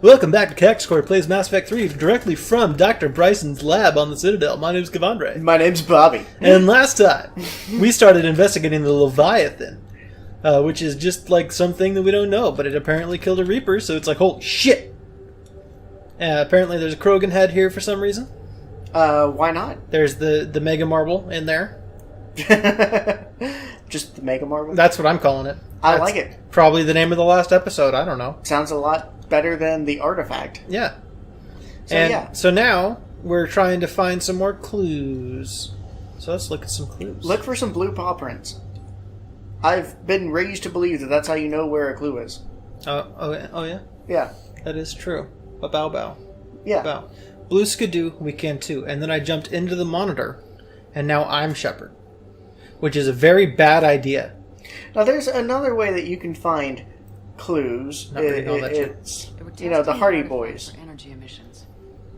Welcome back to Cactus, where plays Mass Effect 3 directly from Dr. Bryson's lab on the Citadel. My name's Kevandre. My name's Bobby. And last time, we started investigating the Leviathan, which is just like something that we don't know, but it apparently killed a Reaper, so it's like, holy shit! Apparently there's a Krogan head here for some reason. Why not? There's the Mega Marble in there. Just the Mega Marble? That's what I'm calling it. I like it. Probably the name of the last episode, I don't know. Sounds a lot better than the artifact. Yeah. So, So now, we're trying to find some more clues. So let's look at some clues. Look for some blue paw prints. I've been raised to believe that that's how you know where a clue is. Oh yeah? Yeah. That is true. A bow. Yeah. Bow. Blue Skidoo, we can too. And then I jumped into the monitor, and now I'm Shepard. Which is a very bad idea. Now, there's another way that you can find clues. It's, the Hardy Boys. For energy emissions,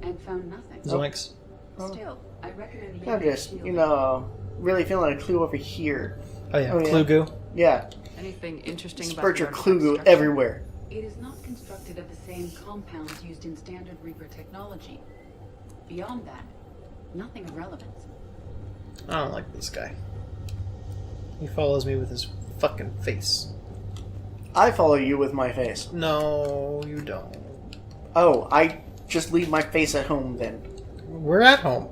and found nothing. Zoinks. Still, I recommend I'm just, really feeling a clue over here. Oh yeah, clue goo. Yeah. Anything interesting Spurt your about the clue goo structure? everywhere. It is not constructed of the same compounds used in standard Reaper technology. Beyond that, nothing of relevance. I don't like this guy. He follows me with his fucking face. I follow you with my face. No, you don't. Oh, I just leave my face at home then. We're at home.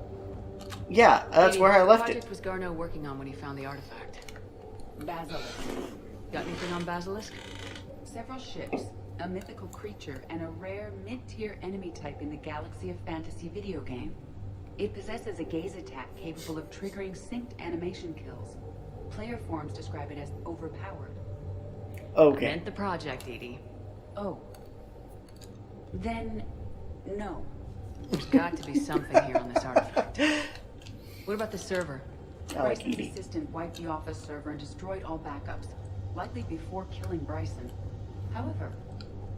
Yeah, that's where I left What project it. was Garneau working on when he found the artifact? Basilisk. Got anything on Basilisk? Several ships, a mythical creature, and a rare mid-tier enemy type in the Galaxy of Fantasy video game. It possesses a gaze attack capable of triggering synced animation kills. Player forums describe it as overpowered. Okay. I meant the project, Edie. Oh. Then, no. There's got to be something here on this artifact. What about the server? I like Bryson's Edie. assistant wiped the office server and destroyed all backups, likely before killing Bryson. However,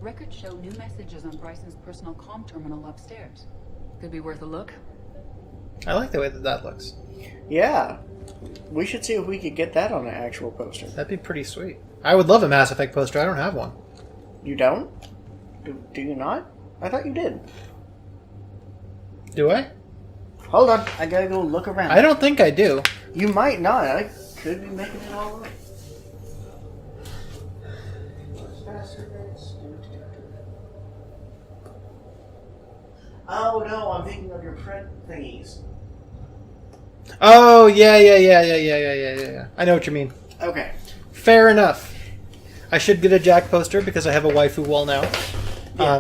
records show new messages on Bryson's personal comm terminal upstairs. Could be worth a look. I like the way that looks. Yeah. We should see if we could get that on an actual poster. That'd be pretty sweet. I would love a Mass Effect poster. I don't have one. You don't? Do you not? I thought you did. Do I? Hold on. I gotta go look around. I don't think I do. You might not. I could be making it all up. Oh no, I'm thinking of your print thingies. Oh, yeah. I know what you mean. Okay. Fair enough. I should get a Jack poster because I have a waifu wall now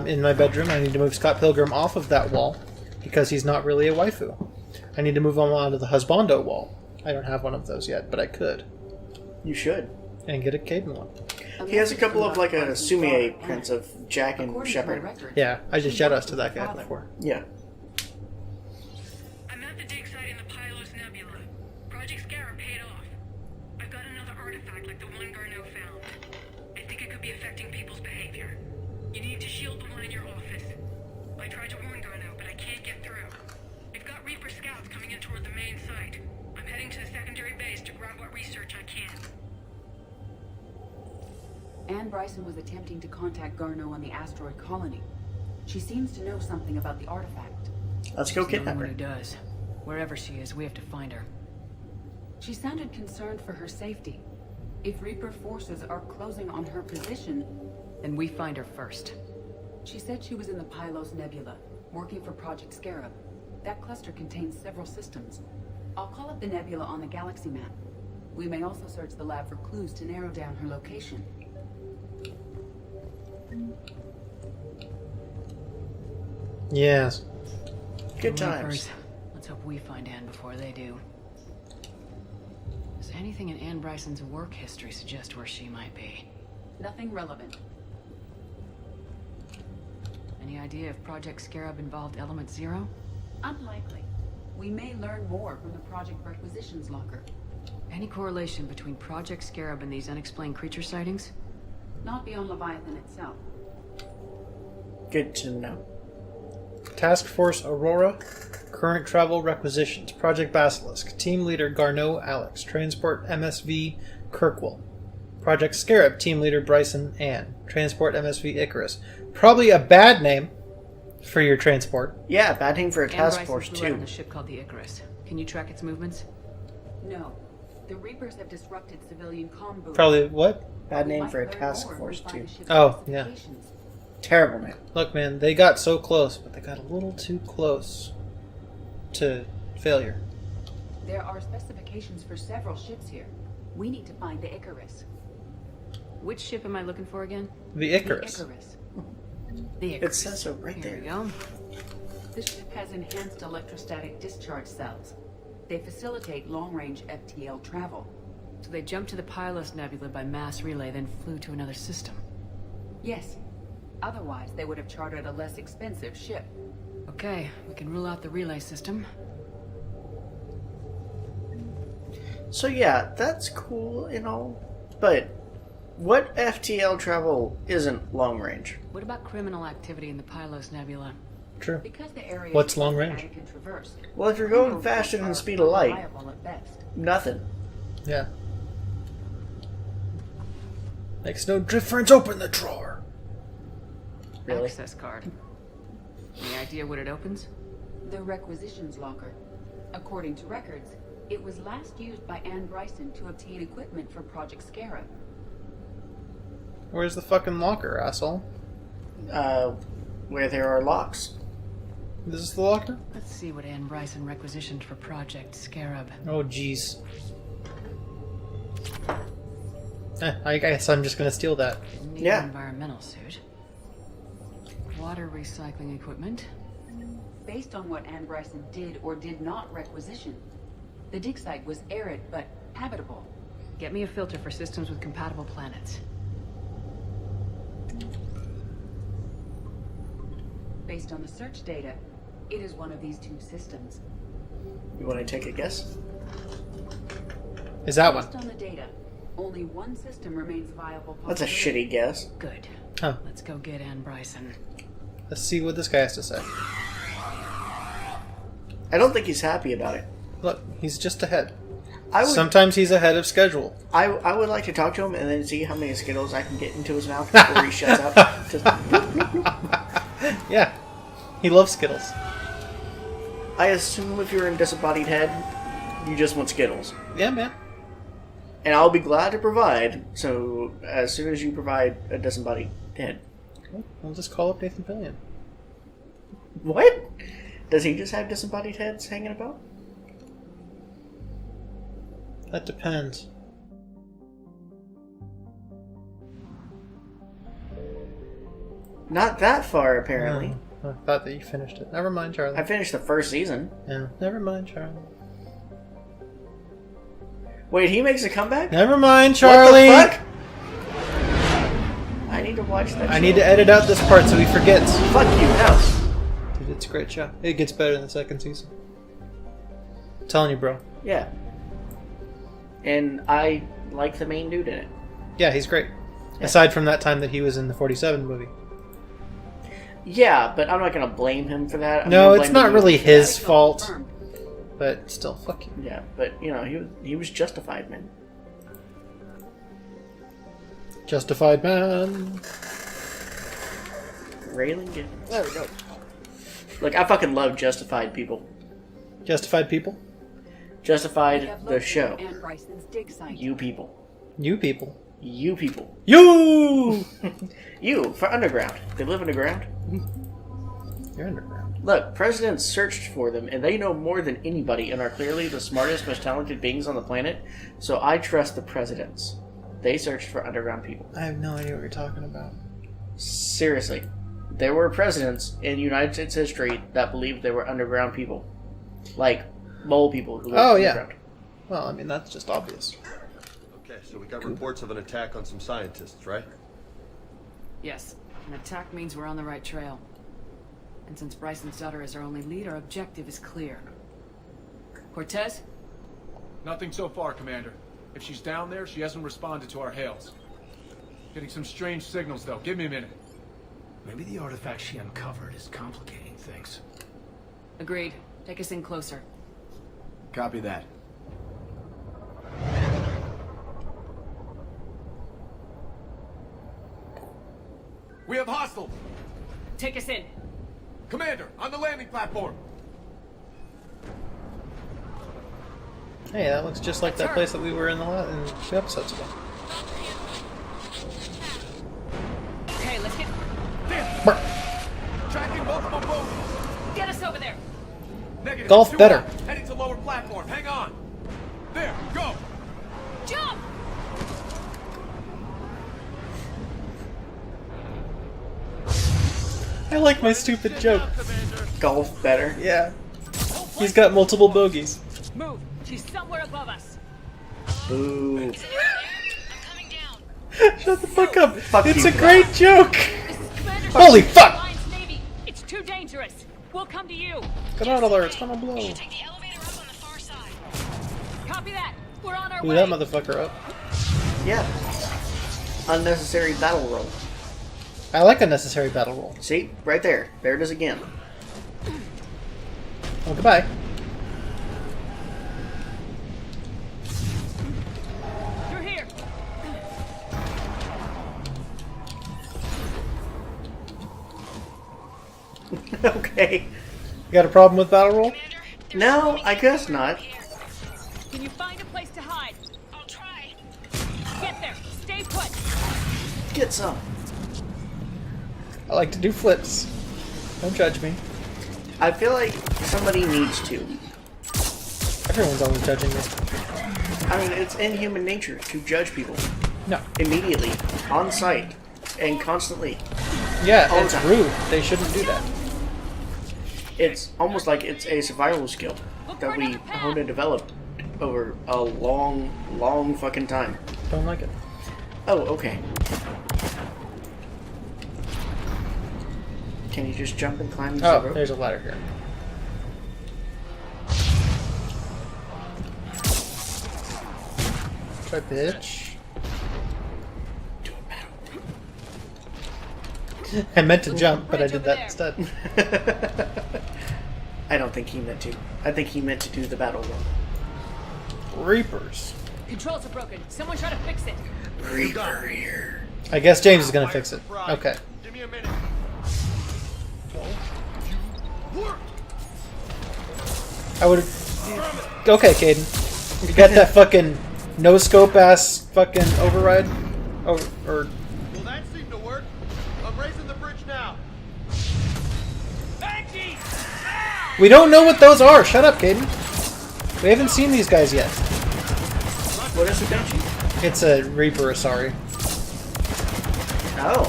in my bedroom. I need to move Scott Pilgrim off of that wall because he's not really a waifu. I need to move him onto the husbando wall. I don't have one of those yet, but I could. You should. And get a Caden one. He has a couple of like a Sumie prints of Jack and Shepard. Yeah, I just shoutouts to that guy before. Yeah. I'm at the dig site in the Pylos Nebula. Project Scarab paid off. I've got another artifact like the one Garneau found. I think it could be affecting people's behavior. You need to shield the one in your office. I tried to warn Garneau, but I can't get through. I've got Reaper scouts coming in toward the main site. I'm heading to the secondary base to grab what research I can. Anne Bryson was attempting to contact Garneau on the asteroid colony. She seems to know something about the artifact. Let's go There's kidnap no her. one who does. Wherever she is, we have to find her. She sounded concerned for her safety. If Reaper forces are closing on her position, then we find her first. She said she was in the Pylos Nebula, working for Project Scarab. That cluster contains several systems. I'll call up the nebula on the galaxy map. We may also search the lab for clues to narrow down her location. Yes. Good The times. Reapers. Let's hope we find Anne before they do. Does anything in Anne Bryson's work history suggest where she might be? Nothing relevant. Any idea if Project Scarab involved Element Zero? Unlikely. We may learn more from the Project Requisitions Locker. Any correlation between Project Scarab and these unexplained creature sightings? Not beyond Leviathan itself. Good to know. Task Force Aurora. Current travel requisitions. Project Basilisk. Team leader Garneau Alex. Transport MSV Kirkwall. Project Scarab, Team Leader Bryson Ann. Transport MSV Icarus. Probably a bad name for your transport. Yeah, bad name for a task Bryson force, flew out too. on a ship called the Icarus. Can you track its movements? No. The Reapers have disrupted civilian comm booths. Probably what? Bad We name might for a learn task more if force, we find too. the ship's Oh, yeah. specifications. Terrible name. Look, man, they got so close, but they got a little too close to failure. There are specifications for several ships here. We need to find the Icarus. Which ship am I looking for again? The Icarus. The Icarus. The It Icarus. says so right Here there. we go. The ship has enhanced electrostatic discharge cells. They facilitate long-range FTL travel. So they jumped to the Pylos Nebula by mass relay, then flew to another system. Yes. Otherwise, they would have chartered a less expensive ship. Okay, we can rule out the relay system. So yeah, that's cool and all, but what FTL travel isn't long range? What about criminal activity in the Pylos Nebula? True. Because the area What's is long chaotic range? and traversed, Well, if you're going criminal faster than the routes speed are of light, unreliable at best. nothing. Yeah. Makes no difference. Open the drawer. Really? Access card. Any idea what it opens? The requisitions locker. According to records, it was last used by Ann Bryson to obtain equipment for Project Scarab. Where's the fucking locker, asshole? Where there are locks. This is the locker? Let's see what Ann Bryson requisitioned for Project Scarab. Oh, jeez. I guess I'm just gonna steal that. Need Yeah. an environmental suit. Water recycling equipment. Based on what Ann Bryson did or did not requisition, the dig site was arid but habitable. Get me a filter for systems with compatible planets. Based on the search data, it is one of these two systems. You want to take a guess? Is that one? Based on the data, only one system remains viable. That's a shitty guess. Good. Huh. Let's go get Ann Bryson. Let's see what this guy has to say. I don't think he's happy about it. Look, he's just ahead. I would, Sometimes he's ahead of schedule. I would like to talk to him and then see how many Skittles I can get into his mouth before he shuts up. Just, Yeah. He loves Skittles. I assume if you're in Disembodied Head, you just want Skittles. Yeah, man. And I'll be glad to provide, so as soon as you provide a Disembodied Head. We'll just call up Nathan Fillion. What? Does he just have Disembodied Heads hanging about? That depends. Not that far, apparently. I thought that you finished it. Never mind, Charlie. I finished the first season. Yeah, never mind, Charlie. Wait, he makes a comeback? Never mind, Charlie. What the fuck? I need to watch that I show. need to edit out this part so he forgets. Fuck you, no. Dude, it's a great show. It gets better in the second season. I'm telling you, bro. Yeah. And I like the main dude in it. Yeah, he's great. Yeah. Aside from that time that he was in the 47 movie. Yeah, but I'm not gonna blame him for that. I'm No, gonna it's blame not the really movie. his fault. Confirmed. But still, fuck you. Yeah, but you know, he was justified, man. Justified man. Raylan Gibbons. There we go. Look, I fucking love Justified people. Justified people? We Justified have the located show. Ann Bryson's dig site. You people. You people. You people. You! You, for underground. They live underground. You're underground. Look, presidents searched for them, and they know more than anybody and are clearly the smartest, most talented beings on the planet, so I trust the presidents. They searched for underground people. I have no idea what you're talking about. Seriously. There were presidents in United States history that believed they were underground people. Like, mole people who lived Oh, yeah. underground. Well, I mean, that's just obvious. Okay, so we got reports of an attack on some scientists, right? Yes, an attack means we're on the right trail. And since Bryson's daughter is our only lead, our objective is clear. Cortez? Nothing so far, Commander. If she's down there, she hasn't responded to our hails. Getting some strange signals, though. Give me a minute. Maybe the artifact she uncovered is complicating things. Agreed. Take us in closer. Copy that. We have hostiles. Take us in. Commander, on the landing platform. Hey, that looks just like that place that we were in in 2 episodes ago. Okay, let's get... Tracking multiple boats. Get us over there. Negative. Golf 2 better. out. Heading to lower platform. Hang on. There, go. Jump! I like my stupid joke. Golf better. Yeah. He's got multiple bogeys. Move. She's somewhere above us. Boo. I'm coming down. Shut the fuck up. Fuck It's you, a great joke. This is Commander Holy Shepard, fuck! Alliance Navy. It's too dangerous. We'll come to you. Get out of there, it's gonna blow. Take the elevator up on the far side. Copy that. We're on our Blew way. that motherfucker up. Yeah. Unnecessary battle roll. I like unnecessary battle roll. See? Right there. There it is again. Oh, goodbye. You're here. Okay. You got a problem with battle roll? Commander, there's No, somebody I guess not. here. Can you find a place to hide? I'll try. Get there. Stay put. Get some. I like to do flips. Don't judge me. I feel like somebody needs to. Everyone's always judging me. I mean, it's in human nature to judge people No. immediately, on sight, and constantly. Yeah, All the it's time. rude. They shouldn't do that. It's almost like it's a survival skill that we honed and developed over a long, long fucking time. Don't like it. Oh, okay. Can you just jump and climb the Oh, rope? there's a ladder here. Try bitch. I meant to jump, but I did that instead. I don't think he meant to. I think he meant to do the battle roll. Reapers. Controls are broken. Someone try to fix it. Reaper here. I guess James is gonna fix it. Okay. Give me a minute. I would. Okay, Caden. You got that fucking no scope ass fucking override, or Well, that seemed to work. I'm raising the bridge now. we don't know what those are. Shut up, Caden. We haven't seen these guys yet. What is it, Banshee? It's a Reaper, sorry. Oh.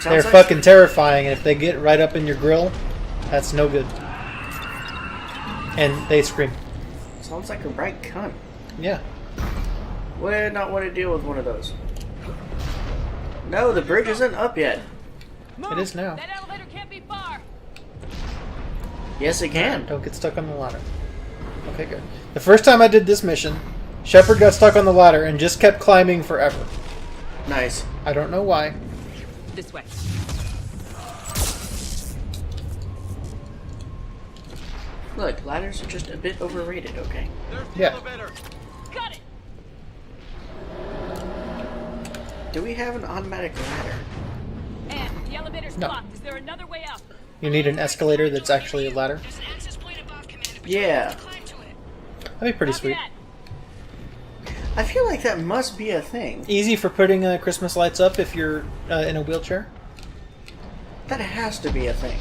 They're Sounds like- fucking terrifying, and if they get right up in your grill, that's no good. And they scream. Sounds like a right cunt. Yeah. Would not want to deal with one of those. No, the bridge isn't up yet. Move. It is now. That elevator can't be far. Yes, it can. Don't get stuck on the ladder. Okay, good. The first time I did this mission, Shepard got stuck on the ladder and just kept climbing forever. Nice. I don't know why. This way. Look, ladders are just a bit overrated, okay? There's the Yeah. elevator. Got it. Do we have an automatic ladder? And the elevator's No. blocked. Is there another way up? You need an escalator that's actually a ladder. There's an access point above, Commander. But Yeah. you have to climb to it. That'd be pretty Copy sweet. that. I feel like that must be a thing. Easy for putting Christmas lights up if you're in a wheelchair. That has to be a thing.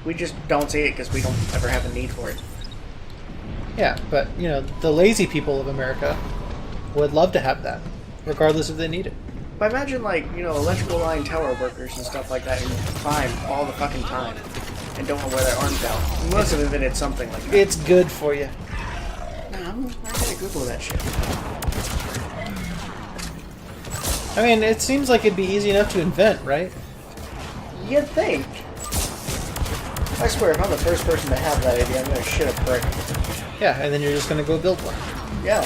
We just don't see it because we don't ever have a need for it. Yeah, but, you know, the lazy people of America would love to have that, regardless if they need it. But imagine, like, you know, electrical line tower workers and stuff like that who climb all the fucking time and don't want to wear their arms out. We must have invented something like that. It's good for you. Nah, I'm gonna Google that shit. I mean, it seems like it'd be easy enough to invent, right? You'd think. I swear, if I'm the first person to have that idea, I'm gonna shit a brick. Yeah, and then you're just gonna go build one. Yeah.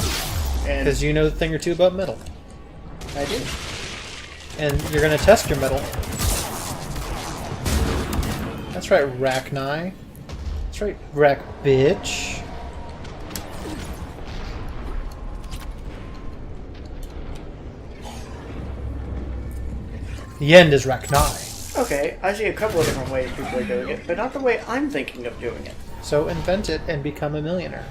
And Because you know a thing or two about metal. I do. And you're gonna test your metal. That's right, Racknai. That's right, Rack bitch. The end is Rachni. Okay, I see a couple of different ways people are doing it, but not the way I'm thinking of doing it. So invent it and become a millionaire.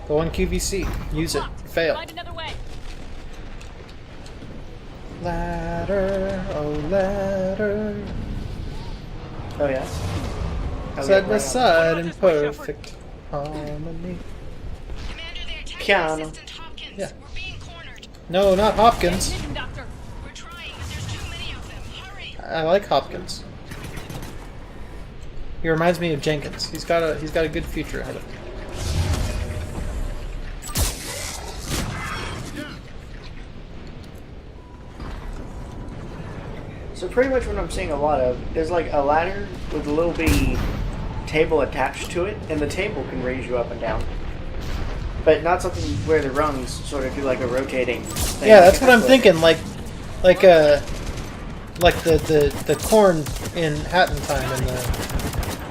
Go on QVC. Use it. Fail. Find another way. Ladder, oh ladder. Oh yeah? Side by side in perfect harmony. Commander, they're attacking Piano. Assistant Hopkins. Yeah. We're being cornered. No, not Hopkins. Hidden, Doctor. We're trying, but there's too many of them. Hurry. I like Hopkins. He reminds me of Jenkins. He's got a good future ahead of him. So pretty much what I'm seeing a lot of is like a ladder with a little bitty table attached to it, and the table can raise you up and down. But not something where the rungs sort of do like a rotating thing. Yeah, that's what I'm thinking. Like the corn in Hatton Time in the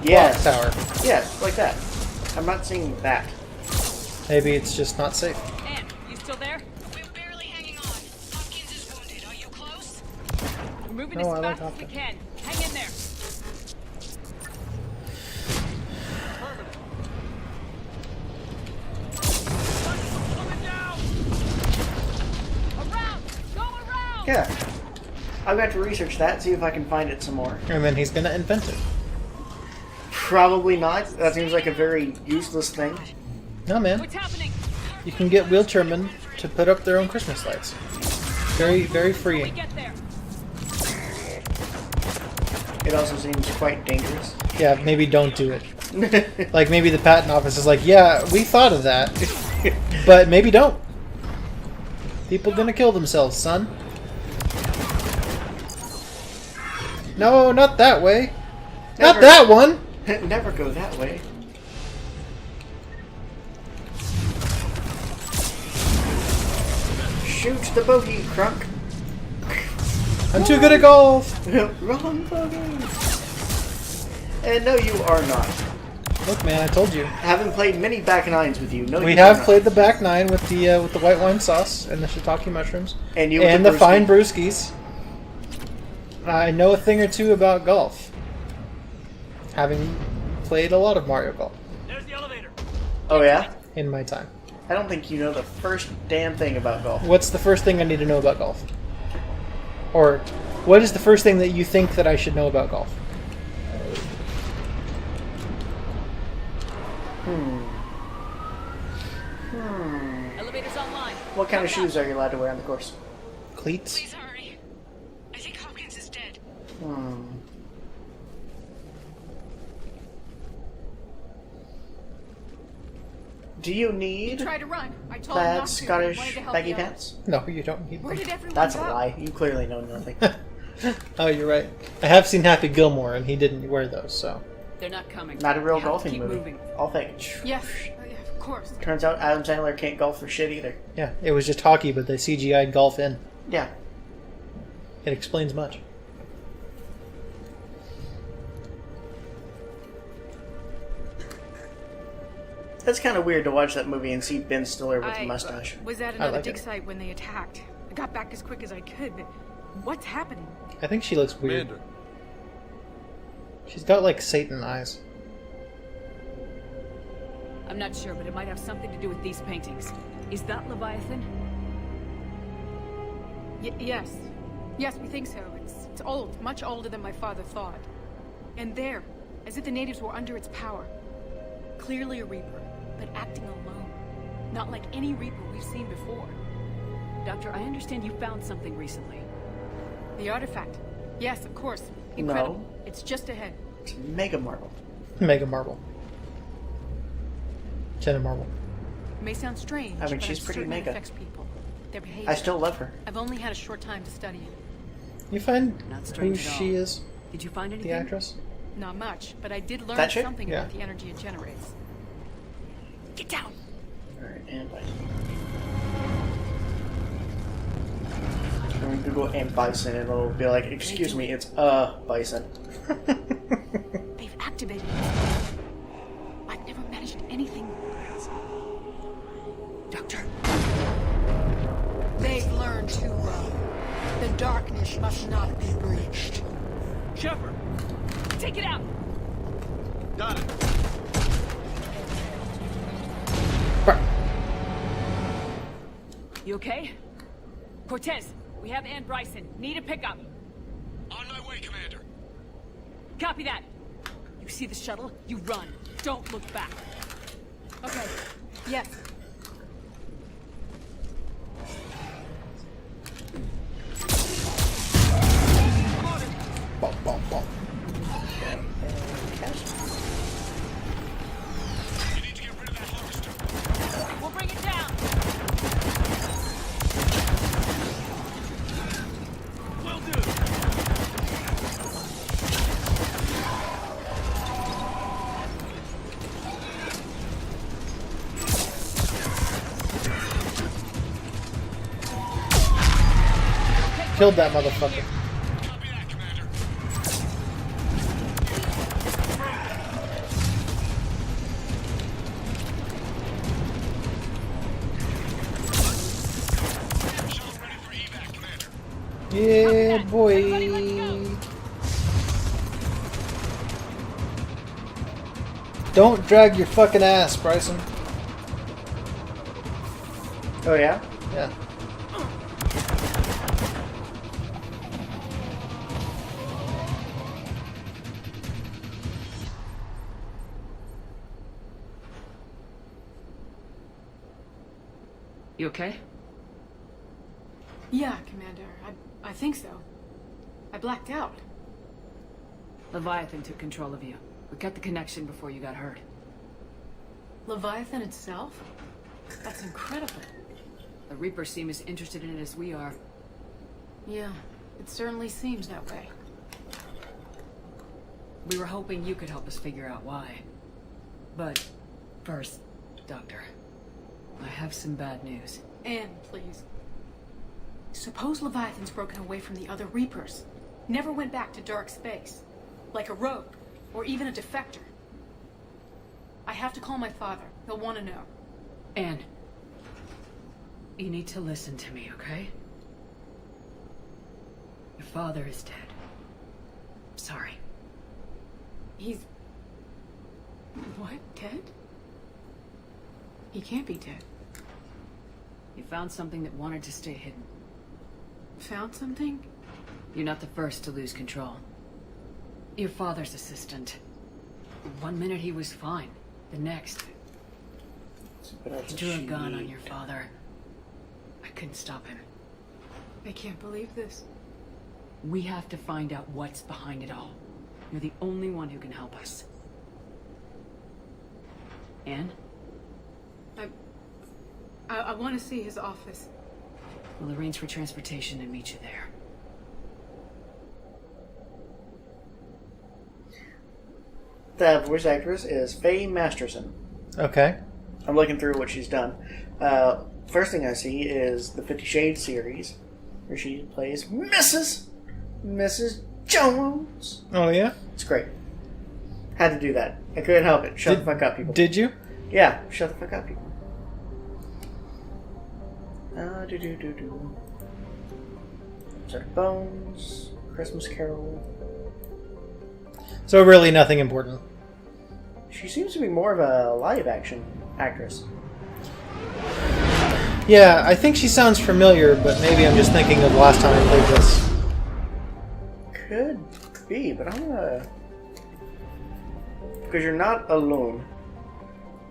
Yes. clock tower. Yeah, like that. I'm not seeing that. Maybe it's just not safe. Anne, you still there? We're barely hanging on. Hopkins is wounded. Are you close? We're moving No, I as like fast as we Hopkins. can. Hang in there. Around! Go around! Yeah. I'm going to research that, see if I can find it some more. And then he's gonna invent it. Probably not. That seems like a very useless thing. No, man. What's happening? You can get wheelchairmen to put up their own Christmas lights. Very, very We freeing. get there. It also seems quite dangerous. Yeah, maybe don't do it. Like maybe the patent office is like, yeah, we thought of that, but maybe don't. People gonna kill themselves, son. No, not that way. Not Never. that one. Never go that way. Shoot the bogey, Crunk. I'm too good at golf. Wrong bogey. And no, you are not. Look, man, I told you. Having played many back nines with you, no, We you have are not. played the back nine with the white wine sauce and the shiitake mushrooms And you with and the the fine brewski. brewskis. I know a thing or two about golf, having played a lot of Mario Golf Oh yeah? in my time. I don't think you know the first damn thing about golf. What's the first thing I need to know about golf? Or what is the first thing that you think that I should know about golf? Elevator's online. What kind of shoes are you allowed to wear on the course? Cleats? Please hurry. I think Hopkins is dead. Do you need Try to run. I told him plaid not to. I wanted Scottish to help baggy you out. pants? No, you don't need Where them. did everyone That's a go? lie. You clearly know nothing. Oh, you're right. I have seen Happy Gilmore, and he didn't wear those, so... They're not coming. Not a real We have to golfing keep movie. moving. All fake. Yes, of course. Turns out Adam Sandler can't golf for shit either. Yeah, it was just hockey, but they CGI'd golf in. Yeah. It explains much. It's kind of weird to watch that movie and see Ben Stiller with a mustache. was at I another like dig it. site when they attacked. I got back as quick as I could, but what's happening? I think she looks weird. Commander, She's got, like, Satan eyes. I'm not sure, but it might have something to do with these paintings. Is that Leviathan? Yes. Yes, we think so. It's old, much older than my father thought. And there, as if the natives were under its power. Clearly a Reaper, but acting alone. Not like any Reaper we've seen before. Doctor, I understand you found something recently. The artifact. Yes, of course. Incredible. No. It's just ahead. It's Mega Marble. Mega Marble. Jenna Marble. It may sound strange, I mean, but she's I'm pretty certain it mega. affects people. Their behavior. I still love her. I've only had a short time to study it. You find Not who strange at all. she is? Did you find anything? The actress? Not much, but I did learn That chick? something Yeah. about the energy it generates. Get down! Alright, and Bison. When we Google and Bison, and it'll be like, excuse me, it's a bison. They've activated it. I've never managed anything. Doctor. They've learned to, the darkness must not be breached. Shepard! Take it out! Got it. You okay? Cortez, we have Ann Bryson. Need a pickup. On my way, Commander. Copy that. You see the shuttle? You run. Don't look back. Okay. Yes. Bum, bum, bum. You need to get rid of that harvester. We'll bring it down. Will do. Killed that motherfucker. Copy that, Commander. Shuttle ready for evac, Commander. Yeah, boy. Don't drag your fucking ass, Bryson. Oh yeah? Yeah. You okay? Yeah, Commander. I think so. I blacked out. Leviathan took control of you. We cut the connection before you got hurt. Leviathan itself? That's incredible. The Reapers seem as interested in it as we are. Yeah, it certainly seems that way. We were hoping you could help us figure out why. But first, Doctor, I have some bad news. Anne, please. Suppose Leviathan's broken away from the other Reapers. Never went back to dark space. Like a rogue, or even a defector. I have to call my father. He'll want to know. Anne, you need to listen to me, okay? Your father is dead. Sorry. He's... What? Dead? He can't be dead. You found something that wanted to stay hidden. Found something? You're not the first to lose control. Your father's assistant. One minute he was fine. The next, he drew a gun on your father. I couldn't stop him. I can't believe this. We have to find out what's behind it all. You're the only one who can help us. Anne? I want to see his office. We'll arrange for transportation and meet you there. The voice actress is Faye Masterson. Okay. I'm looking through what she's done. First thing I see is the 50 Shades series, where she plays Mrs. Jones. Oh, yeah? It's great. Had to do that. I couldn't help it. Shut the fuck up, people. Did you? Yeah, shut the fuck up, people. Sort Bones, Christmas Carol. So really nothing important. She seems to be more of a live action actress. Yeah, I think she sounds familiar, but maybe I'm just thinking of the last time I played this. Could be, but I'm gonna... Because you're not alone.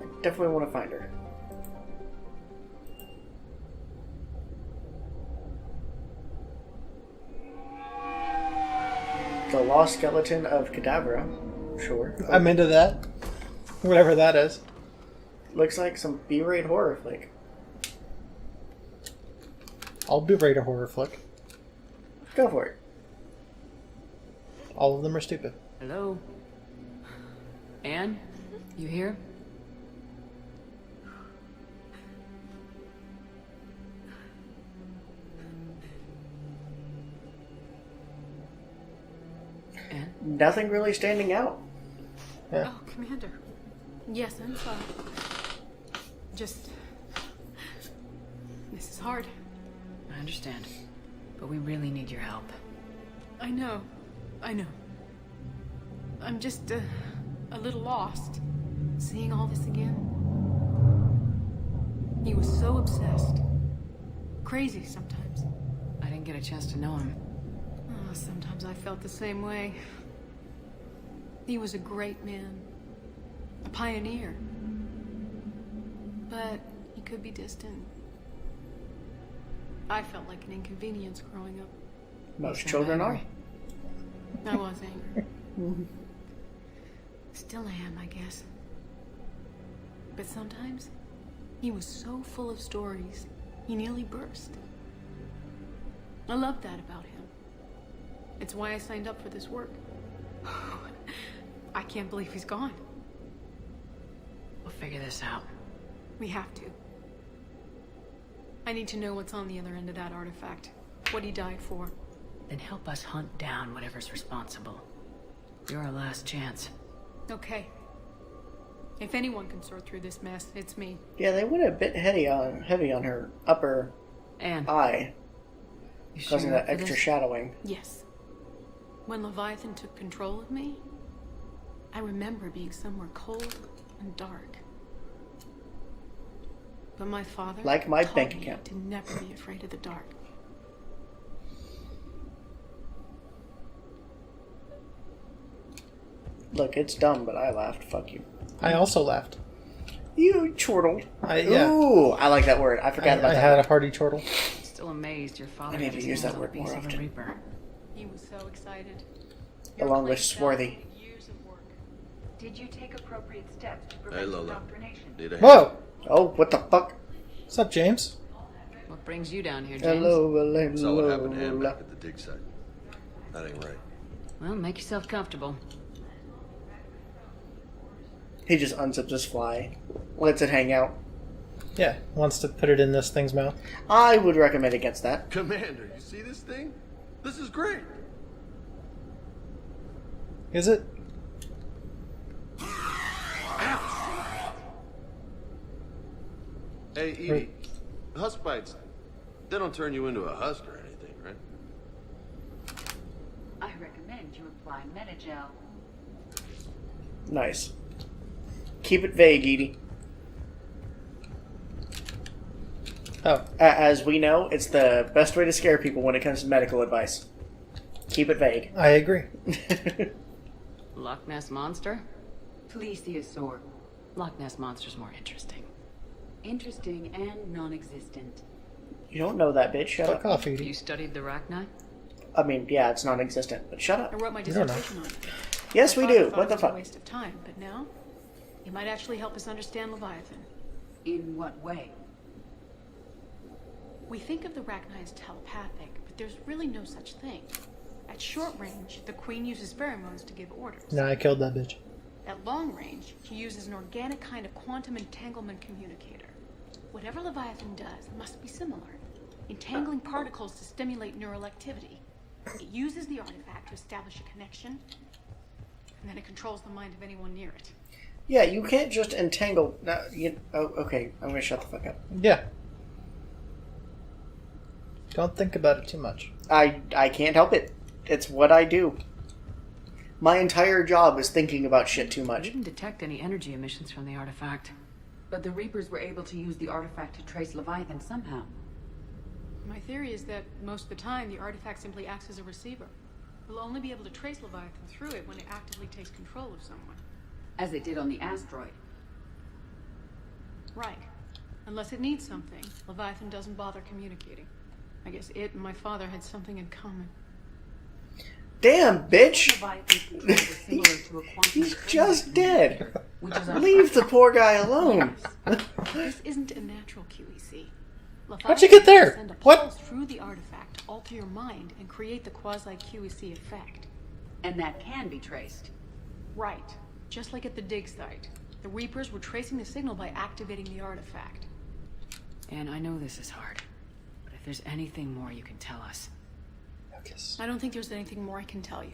I definitely want to find her. The Lost Skeleton of Kevandre. Sure. I'm into that. Whatever that is. Looks like some B-rate horror flick. I'll be rate a horror flick. Go for it. All of them are stupid. Hello? Anne? You here? Anne? Nothing really standing out. Yeah. Oh, Commander. Yes, I'm fine. Just... This is hard. I understand. but we really need your help. I know. I'm just a little lost. Seeing all this again. He was so obsessed. Crazy sometimes. I didn't get a chance to know him. Oh, sometimes I felt the same way. He was a great man. A pioneer. But he could be distant. I felt like an inconvenience growing up. Most children are. I was angry. Still am, I guess. But sometimes, he was so full of stories, he nearly burst. I love that about him. It's why I signed up for this work. I can't believe he's gone. We'll figure this out. We have to. I need to know what's on the other end of that artifact. What he died for. Then help us hunt down whatever's responsible. You're our last chance. Okay. If anyone can sort through this mess, it's me. Yeah, they went a bit heavy on her upper Anne, eye. you Causing sure that up for extra this? shadowing. Yes. When Leviathan took control of me, I remember being somewhere cold and dark. But my father Like my taught bank me account. to never be afraid of the dark. Look, it's dumb, but I laughed. Fuck you. I also laughed. You chortled. Yeah. Ooh, I like that word. I forgot about I that. had a hearty chortle. Still amazed your father I need had to his use hands that on a word more piece of a often. Reaper. He was so excited. Along with swarthy. Years of work. Did you take appropriate steps to Hey, prevent Lola. indoctrination? Need a hand? Whoa! Oh, what the fuck? What's up, James? What brings you down here, James? Hello. Saw what happened to him back at the dig site. That ain't right. Well, make yourself comfortable. He just unzips his fly. Lets it hang out. Yeah, wants to put it in this thing's mouth. I would recommend against that. Commander, you see this thing? This is great. Is it? Hey, Edie, Right. husk bites, they don't turn you into a husk or anything, right? I recommend you apply Metagel. Nice. Keep it vague, Edie. Oh, As we know, it's the best way to scare people when it comes to medical advice. Keep it vague. I agree. Loch Ness Monster? Plesiosaur. Loch Ness Monster's more interesting. Interesting and non-existent. You don't know that, bitch. Shut Fuck up. off, You Edie. studied the Rachni? I mean, yeah, it's non-existent, but shut I up. wrote my don't know. dissertation on it. Yes, My we father do. thought What it the was a fuck? waste of time, but now it might actually help us understand Leviathan. In what way? We think of the Rachni as telepathic, but there's really no such thing. At short range, the Queen uses pheromones to give orders. Nah, I killed that bitch. At long range, she uses an organic kind of quantum entanglement communicator. Whatever Leviathan does must be similar, entangling particles to stimulate neural activity. It uses the artifact to establish a connection, and then it controls the mind of anyone near it. Yeah, you can't just entangle. No, okay, I'm gonna shut the fuck up. Yeah. Don't think about it too much. I can't help it. It's what I do. My entire job is thinking about shit too I much. didn't detect any energy emissions from the artifact. But the Reapers were able to use the artifact to trace Leviathan somehow. My theory is that most of the time, the artifact simply acts as a receiver. We'll only be able to trace Leviathan through it when it actively takes control of someone. As it did on the asteroid. Right. Unless it needs something, Leviathan doesn't bother communicating. I guess it and my father had something in common. Damn, bitch! Leviathan's control was similar to a quantum He's just dead. which is our Leave the poor guy alone. This isn't a natural QEC. How'd you get there? Leviathan can send a What? pulse through the artifact, alter your mind, and create the quasi-QEC effect. And that can be traced. Right. Just like at the dig site. The Reapers were tracing the signal by activating the artifact. And I know this is hard, but if there's anything more you can tell us. Focus. I don't think there's anything more I can tell you.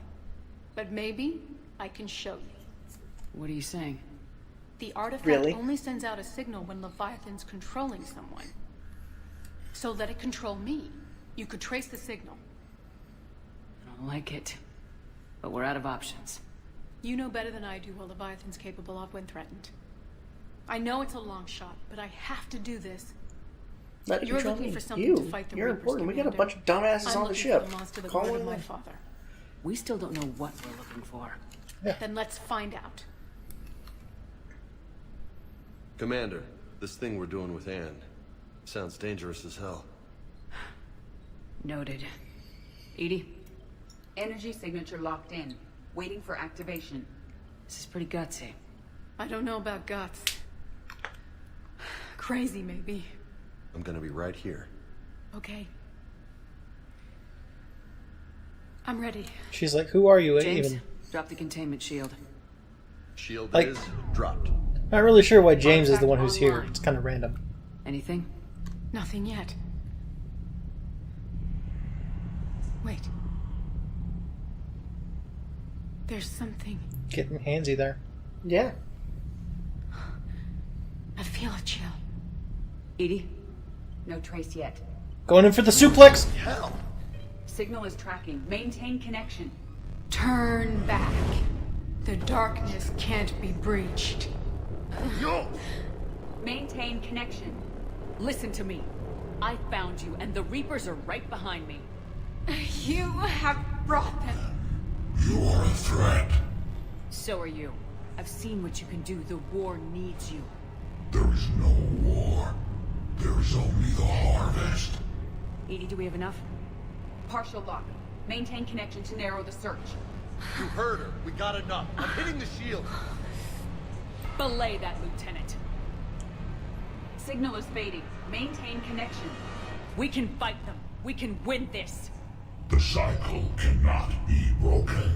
But maybe I can show you. What are you saying? The artifact Really? only sends out a signal when Leviathan's controlling someone. So let it control me. You could trace the signal. I don't like it. But we're out of options. You know better than I do what Leviathan's capable of when threatened. I know it's a long shot, but I have to do this. Let You're control looking me. for something You, to fight the you're Reapers, important. We got a Commander. bunch of dumbasses I'm on the looking ship. for the monster that Call murdered it my in. father. We still don't know what we're looking for. Then let's find out. Commander, this thing we're doing with Anne sounds dangerous as hell. Noted. Edie, Energy signature locked in. Waiting for activation. this is pretty gutsy. I don't know about guts. Crazy, maybe. I'm gonna be right here. Okay. I'm ready. She's like, who are you James, even? drop the containment shield. Shield Like- is dropped. Not really sure why James is the one who's here. Online. It's kind of random. Anything? Nothing yet. Wait. There's something. Getting handsy there. Yeah. I feel a chill. Edie, No trace yet. Going in for the suplex. Hell! Signal is tracking. Maintain connection. Turn back. The darkness can't be breached. Maintain connection. listen to me. I found you, and the Reapers are right behind me. You have brought them. You are a threat. So are you. I've seen what you can do. The war needs you. There is no war. There is only the harvest. Edie, do we have enough? Partial lock. Maintain connection to narrow the search. You heard her. We got enough. I'm hitting the shield. Belay that, Lieutenant. Signal is fading. Maintain connection. We can fight them. We can win this. The cycle cannot be broken.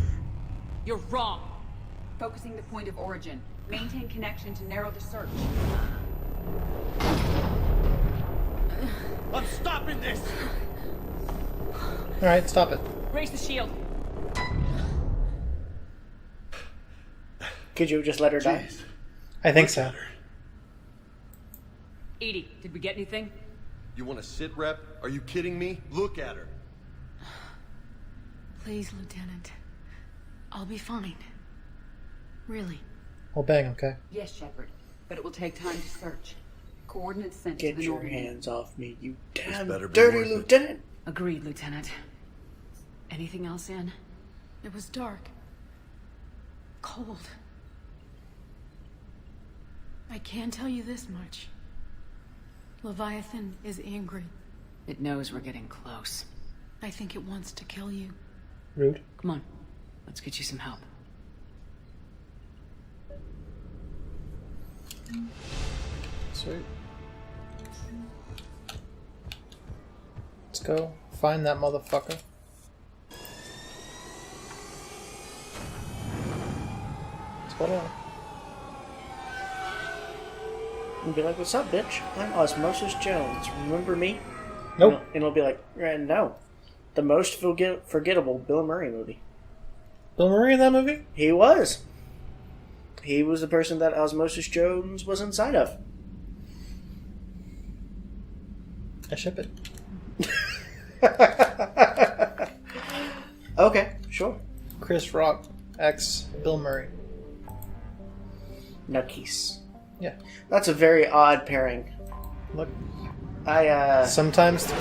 You're wrong. Focusing the point of origin. Maintain connection to narrow the search. I'm stopping this! Alright, stop it. Raise the shield. Could you just let her die? I think so. Edie, did we get anything? You want to sit rep? Are you kidding me? Look at her. Please, Lieutenant. I'll be fine. Really. Well, bang, okay. Yes, Shepard. But it will take time to search. Coordinates sent to Get the your northern. hands off me, you damn better be dirty worth it. lieutenant! Agreed, Lieutenant. Anything else, Anne? It was dark. Cold. I can tell you this much. Leviathan is angry. It knows we're getting close. I think it wants to kill you. Rude. Come on. Let's get you some help. Sweet. Let's go find that motherfucker. What's going on? And be like, what's up, bitch? I'm Osmosis Jones. Remember me? Nope. And it'll be like, no. The most forgettable Bill Murray movie. Bill Murray in that movie? He was. He was the person that Osmosis Jones was inside of. I ship it. Okay, sure. Chris Rock, ex Bill Murray. Nukis. Yeah. That's a very odd pairing. Look. Sometimes Sometimes the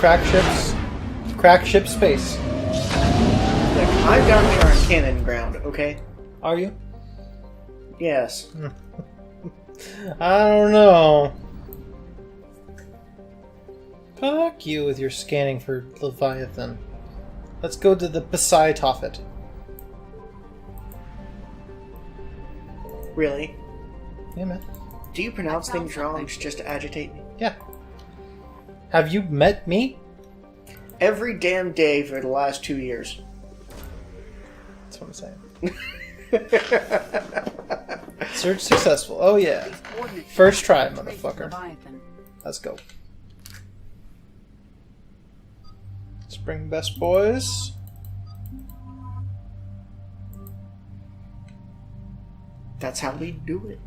crack ship space. Look, I'm down here on canon ground, okay? Are you? Yes. I don't know. Fuck you with your scanning for Leviathan. Let's go to the Psy Toffet. Really? Yeah, man. Do you pronounce I found things wrong something. just to agitate me? Yeah. Have you met me? Every damn day for the last 2 years. That's what I'm saying. Search successful. Oh yeah. These coordinates First try, trace motherfucker. Leviathan. Let's go. Spring best boys. That's how we do it.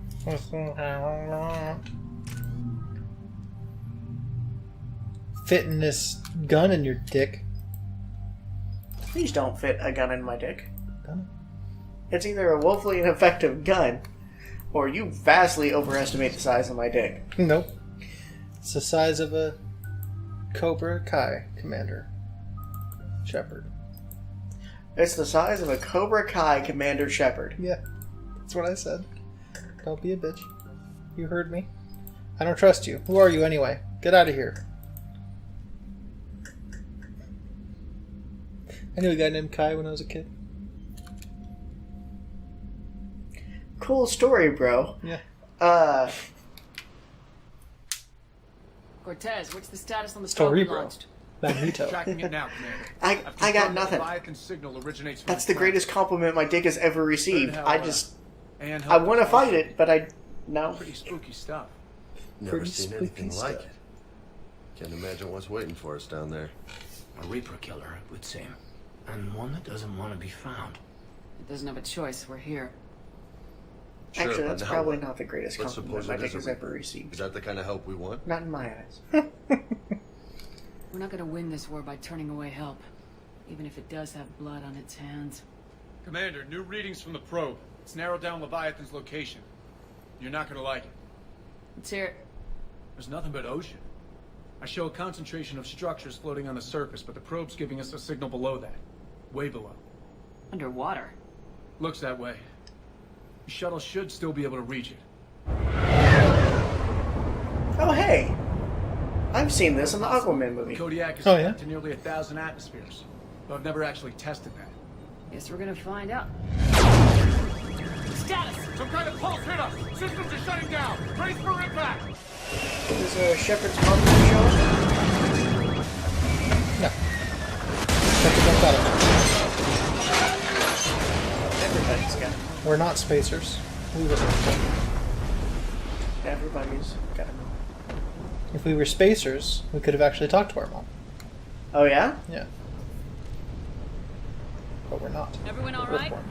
Fitting this gun in your dick. Please don't fit a gun in my dick. Done. It's either a woefully ineffective gun, or you vastly overestimate the size of my dick. Nope. It's the size of a Cobra Kai commander. Shepard. It's the size of a Cobra Kai Commander Shepard. Yeah, that's what I said. Don't be a bitch. You heard me. I don't trust you. Who are you anyway? Get out of here. I knew a guy named Kai when I was a kid. Cool story, bro. Yeah. Cortez, what's the status on the Story, probe we bro. launched? Magneto. Tracking it now, Commander. I got I've confirmed nothing. The Leviathan signal originates from That's the greatest compliment my dick has ever received. Heard how, I just... and I want to fight it, but I... No. Pretty spooky stuff. Never Pretty seen spooky anything stuff. like it. Can't imagine what's waiting for us down there. A Reaper killer, it would seem. And one that doesn't want to be found. It doesn't have a choice. We're here. Sure, Actually, but that's now probably what? not the greatest Let's compliment suppose my it dick is a has Reaper. ever Is received. that the kind of help we want? Not in my eyes. We're not going to win this war by turning away help, even if it does have blood on its hands. Commander, new readings from the probe. It's narrowed down Leviathan's location. You're not gonna like it. Let's hear it. There's nothing but ocean. I show a concentration of structures floating on the surface, but the probe's giving us a signal below that. Way below. Underwater. Looks that way. The shuttle should still be able to reach it. Oh, hey! I've seen this in the Aquaman movie. Kodiak is Oh, yeah? up to nearly 1,000 atmospheres, but I've never actually tested that. Guess we're going to find out. Status! Some kind of pulse hit us! Systems are shutting down! Brace for impact! Does Shepard's mom show up? No. Shepard don't got it. Everybody's got it. We're not spacers. We were. Everybody's got it. If we were spacers, we could have actually talked to our mom. Oh, yeah? Yeah. But we're not. Everyone all We're right? Earthborn.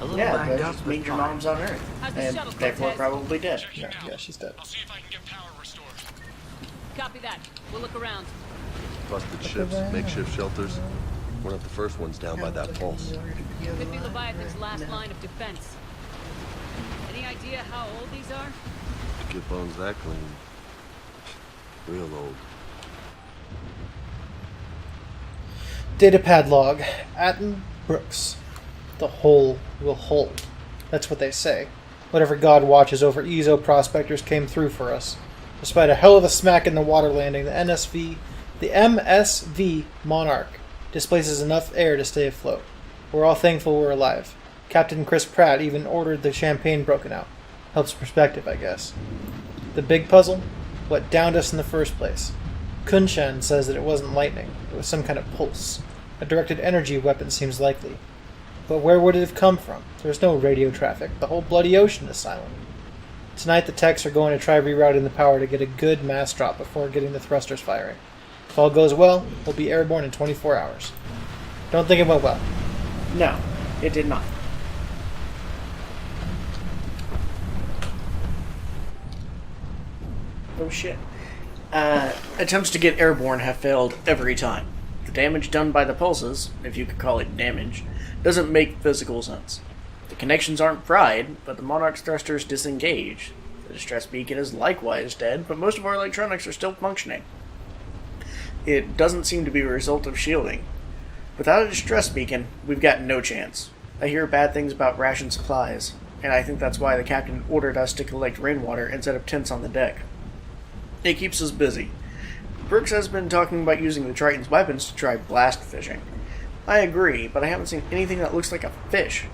A little Yeah, banged that up, just but means your fine. mom's on Earth. How's the And shuttle, therefore Cortez? probably dead. Yeah, she's dead. I'll see if I can get power restored. Copy that. We'll look around. Busted ships, makeshift shelters. We're not the first ones down by that pulse. Could be Leviathan's last line of defense. Any idea how old these are? Get bones that clean. Real old. Datapad log. Atten Brooks. The hole will hold. That's what they say. Whatever god watches over Ezo prospectors came through for us. Despite a hell of a smack in the water landing, the MSV Monarch displaces enough air to stay afloat. We're all thankful we're alive. Captain Chris Pratt even ordered the champagne broken out. Helps perspective, I guess. The big puzzle? What downed us in the first place? Kunshan says that it wasn't lightning. It was some kind of pulse. A directed energy weapon seems likely. But where would it have come from? There's no radio traffic. The whole bloody ocean is silent. Tonight the techs are going to try rerouting the power to get a good mass drop before getting the thrusters firing. If all goes well, we'll be airborne in 24 hours. Don't think it went well. No, it did not. Oh shit. Attempts to get airborne have failed every time. The damage done by the pulses, if you could call it damage, doesn't make physical sense. The connections aren't fried, but the Monarch's thrusters disengage. The distress beacon is likewise dead, but most of our electronics are still functioning. It doesn't seem to be a result of shielding. Without a distress beacon, we've got no chance. I hear bad things about ration supplies, and I think that's why the captain ordered us to collect rainwater instead of tents on the deck. It keeps us busy. Brooks has been talking about using the Triton's weapons to try blast fishing. I agree, but I haven't seen anything that looks like a fish.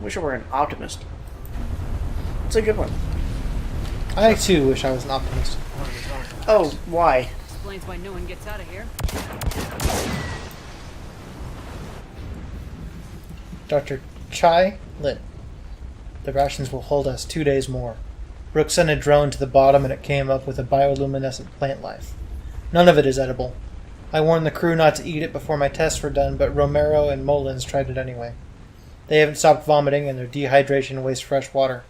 Wish I were an optimist. It's a good one. I too wish I was an optimist. Oh, why? Explains why no one gets out of here. Dr. Chai Lin. The rations will hold us 2 days more. Brooks sent a drone to the bottom and it came up with a bioluminescent plant life. None of it is edible. I warned the crew not to eat it before my tests were done, but Romero and Molins tried it anyway. They haven't stopped vomiting and their dehydration wastes fresh water.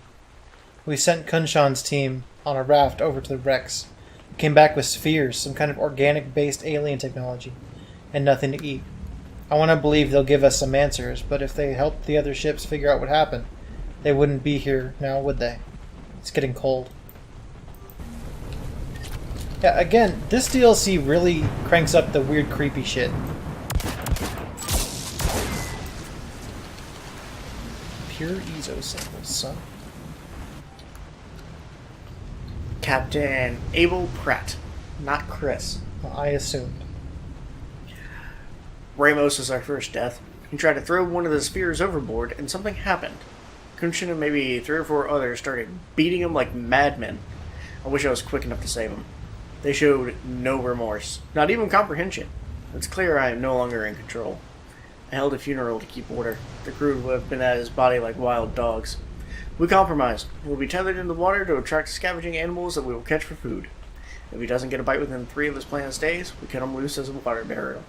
We sent Kunshan's team on a raft over to the wrecks. We came back with spheres, some kind of organic-based alien technology, and nothing to eat. I want to believe they'll give us some answers, but if they help the other ships figure out what happened, they wouldn't be here now, would they? It's getting cold. Yeah, again, this DLC really cranks up the weird, creepy shit. Pure Ezo symbols, son. Captain Abel Pratt, not Chris. Well, I assumed. Ramos is our first death. He tried to throw one of the spheres overboard, and something happened. Kunshin and maybe 3 or 4 others started beating him like madmen. I wish I was quick enough to save him. They showed no remorse, not even comprehension. It's clear I am no longer in control. I held a funeral to keep order. The crew would have been at his body like wild dogs. We compromised. We'll be tethered in the water to attract scavenging animals that we will catch for food. If he doesn't get a bite within 3 of his planet's days, we cut him loose as a water barrier.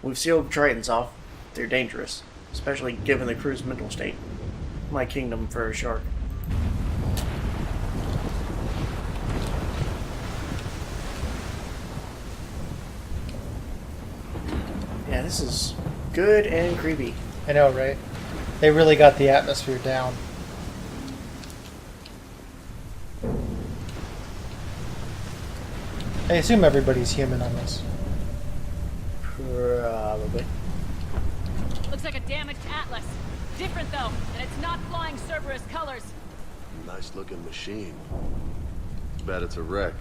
We've sealed the Tritons off. They're dangerous, especially given the crew's mental state. My kingdom for a shark. Yeah, this is good and creepy. I know, right? They really got the atmosphere down. I assume everybody's human on this. Probably. Looks like a damaged Atlas. Different though, and it's not flying Cerberus colors. Nice looking machine. Bet it's a wreck.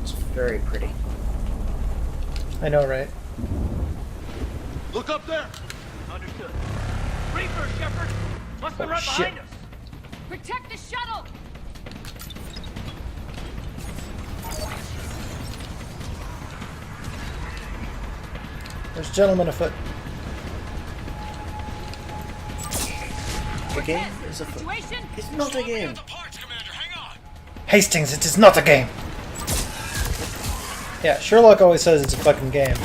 It's very pretty. I know, right? Look up there! Understood. Reaper, Shepard! Must be right shit. behind us! Protect the shuttle! There's a gentleman afoot. The game is a Situation? It's not a game. Hastings, it is not a game! Yeah, Sherlock always says it's a fucking game.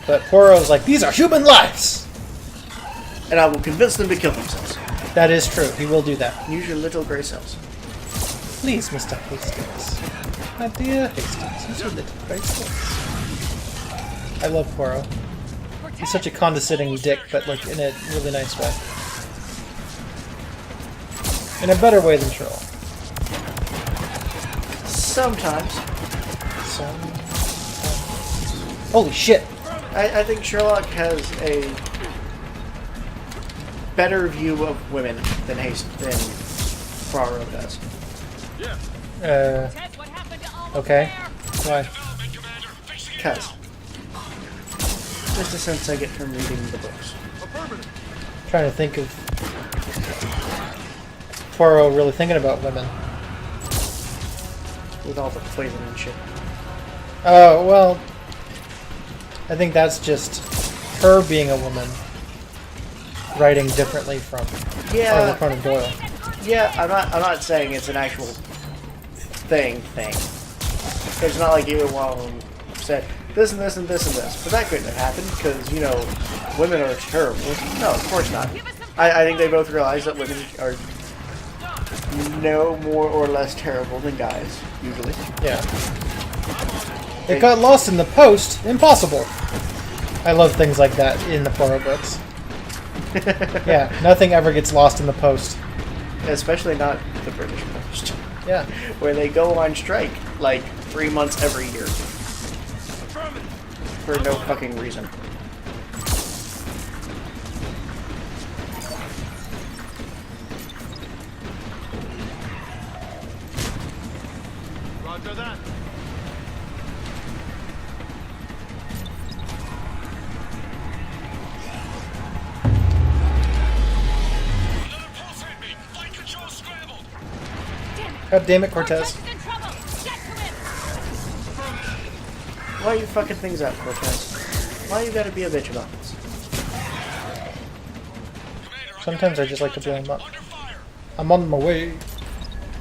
But Poirot's like, these are human lives! And I will convince them to kill themselves. That is true, he will do that. Use your little grey cells. Please, Mr. Hastings. My dear Hastings, use your little grey cells. I love Poirot. He's such a condescending dick, but like in a really nice way. In a better way than Sherlock. Sometimes. Holy shit! I think Sherlock has a better view of women than Poirot does. Okay. Why? Because. Just a sense I get from reading the books. Trying to think of Poirot really thinking about women. With all the poison and shit. Oh, well, I think that's just her being a woman writing differently from Arthur Conan Doyle. Yeah, I'm not saying it's an actual thing. It's not like even Wallen said this and this and this and this. But that couldn't have happened because, you know, women are terrible. No, of course not. I think they both realize that women are no more or less terrible than guys, usually. Yeah. It got lost in the post. Impossible. I love things like that in the Poirot books. Yeah, nothing ever gets lost in the post. Especially not the British Post. Yeah. Where they go on strike like 3 months every year. For no fucking reason. Roger that. God damn it, Cortez. Why you fucking things up, Cortez? Why you gotta be a bitch about this? Sometimes I just like to blow him up. I'm on my way.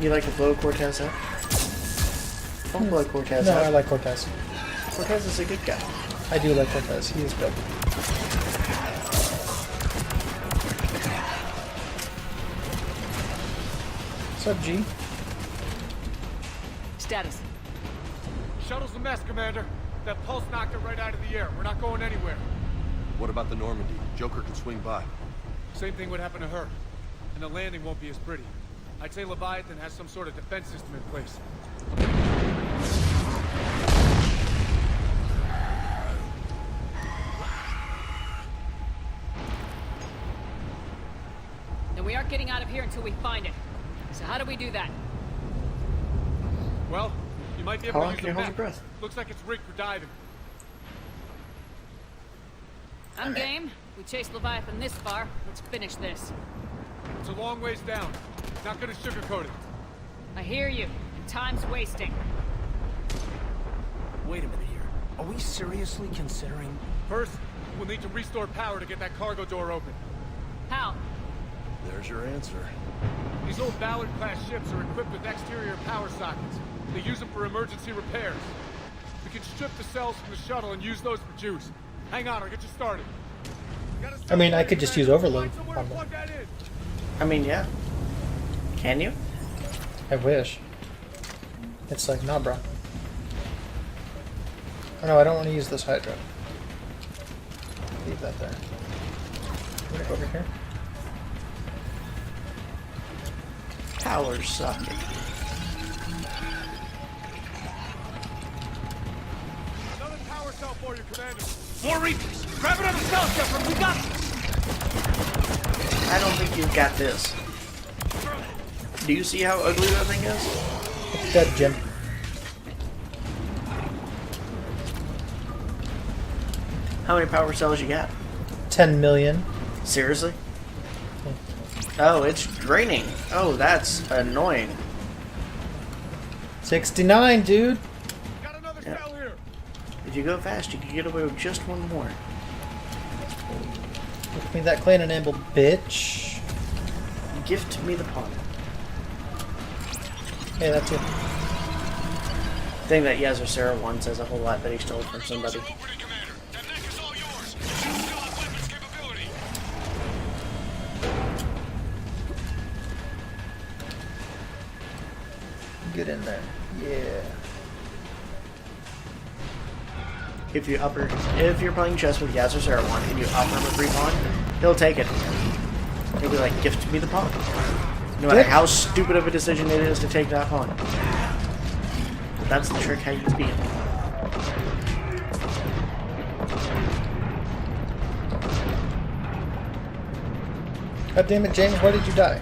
You like to blow Cortez up? Don't blow Cortez No, up. I like Cortez. Cortez is a good guy. I do like Cortez. He is good. What's up, G? Status. Shuttle's a mess, Commander. That pulse knocked it right out of the air. We're not going anywhere. What about the Normandy? Joker could swing by. Same thing would happen to her. And the landing won't be as pretty. I'd say Leviathan has some sort of defense system in place. Then we aren't getting out of here until we find it. So how do we do that? Well, you might be able How to long use can you the hold your mech. breath? Looks like it's rigged for diving. I'm game. We chased Leviathan this far. Let's finish this. It's a long ways down. Not gonna sugarcoat it. I hear you. And time's wasting. Wait a minute here. Are we seriously considering... First, we'll need to restore power to get that cargo door open. How? There's your answer. These old Ballard-class ships are equipped with exterior power sockets. They use them for emergency repairs. We can strip the cells from the shuttle and use those for juice. Hang on, I'll get you started. I mean, I could just use overload. Plug that in. I mean, yeah. Can you? I wish. It's like, nah, bro. Oh no, I don't want to use this Hydra. Leave that there. I'm gonna go over here. Power socket. Another power cell for you, Commander. More Reapers! Grab another cell, Shepard! We got this! I don't think you've got this. Do you see how ugly that thing is? It's dead, Jim. How many power cells you got? 10 million. Seriously? Oh, it's draining. Oh, that's annoying. 69, dude. Got another Yeah. cell here. If you go fast, you can get away with just one more. Give me that clan enable, bitch. Gift me the pawn. Hey, that's it. Thing that Sarah one says a whole lot that he stole from somebody. Get in there. Yeah. If you're playing chess with Sarah one and you offer him a free pawn, he'll take it. He'll be like, gift me the pawn. No matter how stupid of a decision it is to take that pawn. But that's the trick how you beat him. God damn it, James, why did you die?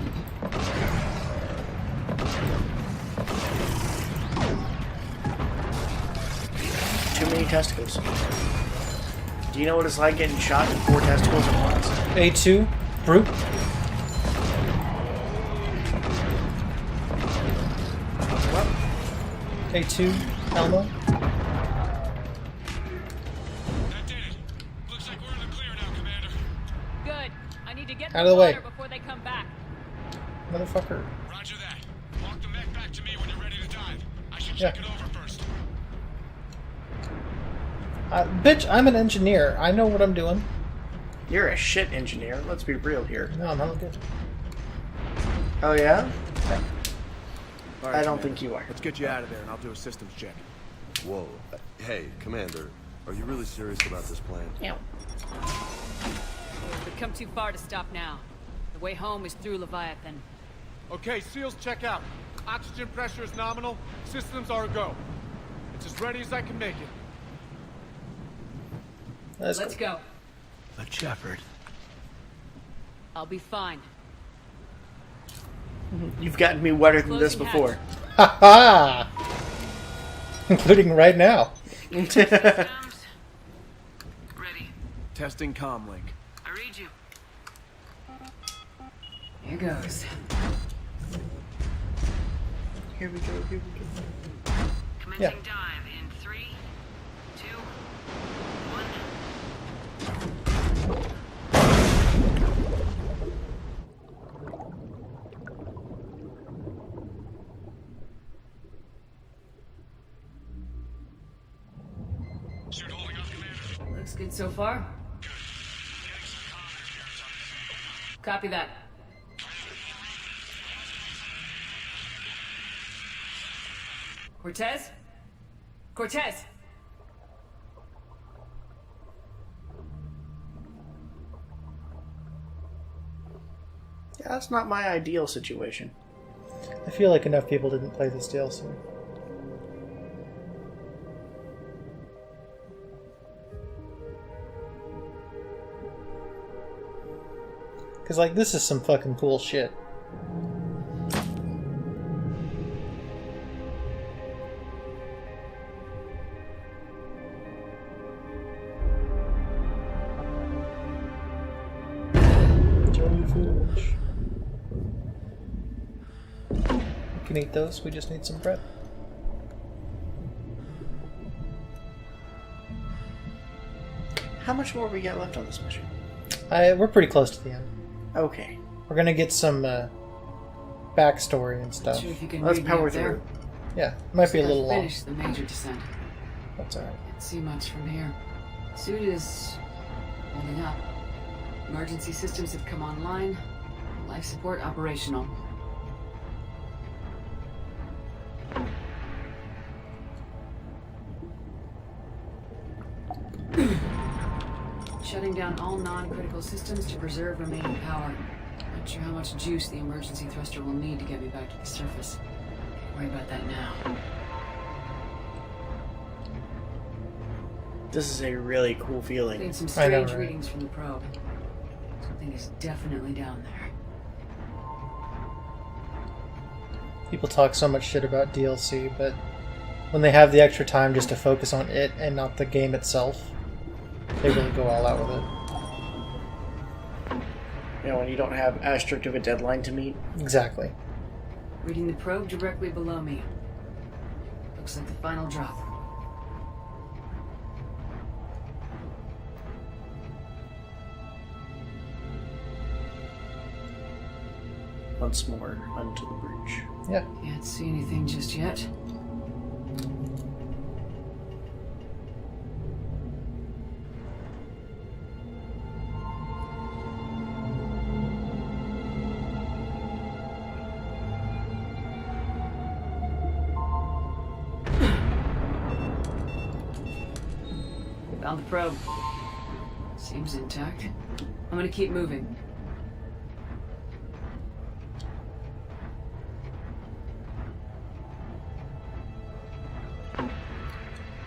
Too many testicles. Do you know what it's like getting shot in 4 testicles at once? A2, brute. Well, A2, Elmo. That did it. Looks like we're in the clear now, Commander. Good. I need to get Out of the way. water before they come back. Motherfucker. Roger that. Walk the mech back to me when you're ready to dive. I should Yeah. check it over first. Bitch, I'm an engineer. I know what I'm doing. you're a shit engineer. Let's be real here. No, I'm not good. Oh yeah? All I right, don't Commander. think you are. Let's get you out of there, and I'll do a systems check. Whoa. Hey, Commander, are you really serious about this plan? Yeah. We've come too far to stop now. The way home is through Leviathan. Okay, seals check out. Oxygen pressure is nominal. Systems are a go. It's as ready as I can make it. Let's go. But Shepard... I'll be fine. You've gotten me wetter than this Closing before. Ha ha! Including right now. Ready. Testing comlink. I read you. Here goes. Here we go, here we go. Commencing Yeah. dive in 3, 2, 1. Suit holding up, Commander. Looks good so far. Copy that. Cortez? Cortez! Yeah, that's not my ideal situation. I feel like enough people didn't play this DLC. Because, like, this is some fucking cool shit. Jellyfish. We can eat those, we just need some bread. How much more we got left on this mission? We're pretty close to the end. Okay. We're gonna get some backstory and stuff. Sure if you can Let's read me power up there. through. Yeah, might be a little long. Finish the major descent. That's alright. Can't see much from here. Suit is holding up. Emergency systems have come online. Life support operational. Shutting down all non-critical systems to preserve remaining power. Not sure how much juice the emergency thruster will need to get me back to the surface. Can't worry about that now. This is a really cool feeling. Getting some I know, strange right? readings from the probe. Something is definitely down there. People talk so much shit about DLC, but when they have the extra time just to focus on it and not the game itself, they really go all out with it. You know, when you don't have as strict of a deadline to meet. Exactly. Reading the probe directly below me. Looks like the final drop. Once more, unto the breach. Yeah. Can't see anything just yet. Found the probe. Seems intact. I'm gonna keep moving.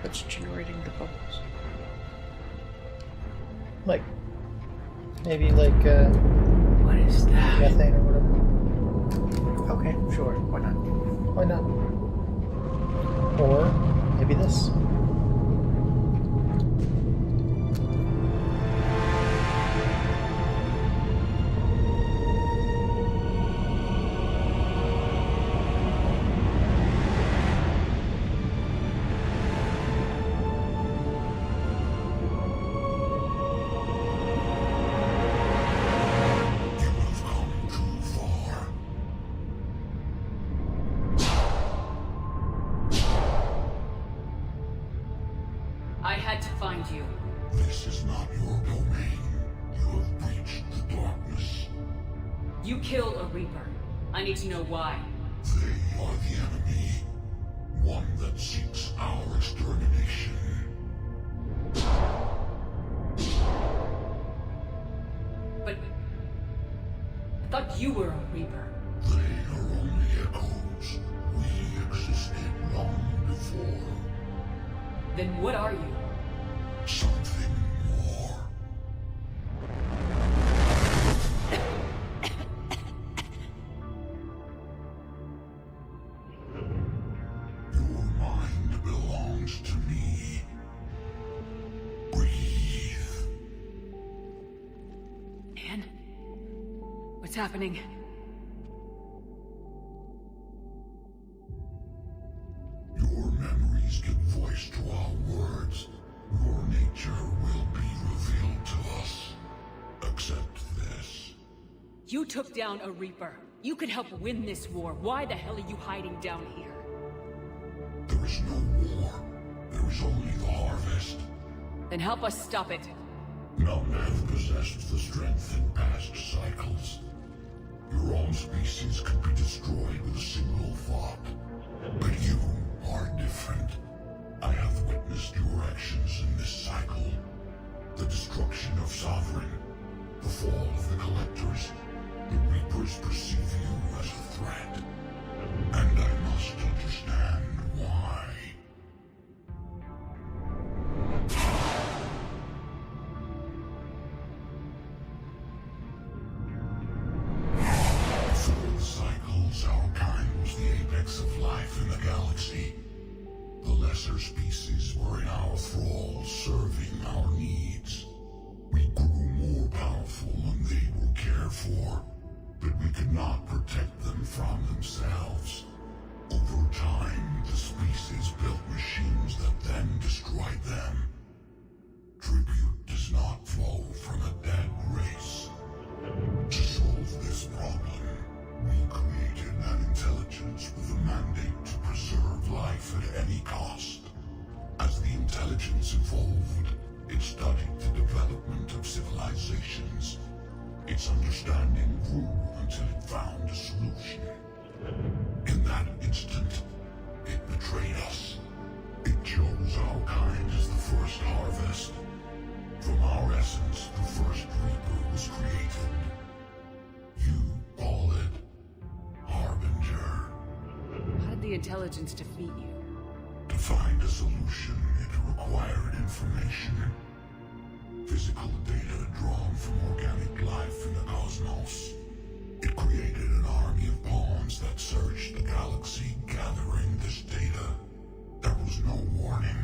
What's generating the bubbles? Like, maybe like, What is that? methane or whatever. Okay, sure, why not? Why not? Or maybe this. You have come too far. I had to find you. This is not your domain. You have breached the darkness. You killed a Reaper. I need to know why. They are the enemy. One that seeks our extermination. But I thought you were a Reaper. They are only echoes. We existed long before. Then what are you? Something more. Your mind belongs to me. Breathe. Anne? What's happening? Your memories give voice to our words. Your nature will be revealed to us. Accept this. You took down a Reaper. You could help win this war. Why the hell are you hiding down here? There is no war. There is only the harvest. Then help us stop it. None have possessed the strength in past cycles. Your own species could be destroyed with a single thought. But you are different. I have witnessed your actions in this cycle. The destruction of Sovereign, the fall of the Collectors. The Reapers perceive you as a threat. And I must understand why. Before the cycles, our kind was the apex of life in the galaxy. The lesser species were in our thrall, serving our needs. We grew more powerful and they were cared for, but we could not protect them from themselves. Over time, the species built machines that then destroyed them. Tribute does not flow from a dead race. To solve this problem, we created an intelligence with a mandate to preserve life at any cost. As the intelligence evolved, it studied the development of civilizations. Its understanding grew until it found a solution. In that instant, it betrayed us. It chose our kind as the first harvest. From our essence, the first Reaper was created. You call it Harbinger. How did the intelligence defeat you? To find a solution, it required information. Physical data drawn from organic life in the cosmos. It created an army of pawns that searched the galaxy, gathering this data. There was no warning.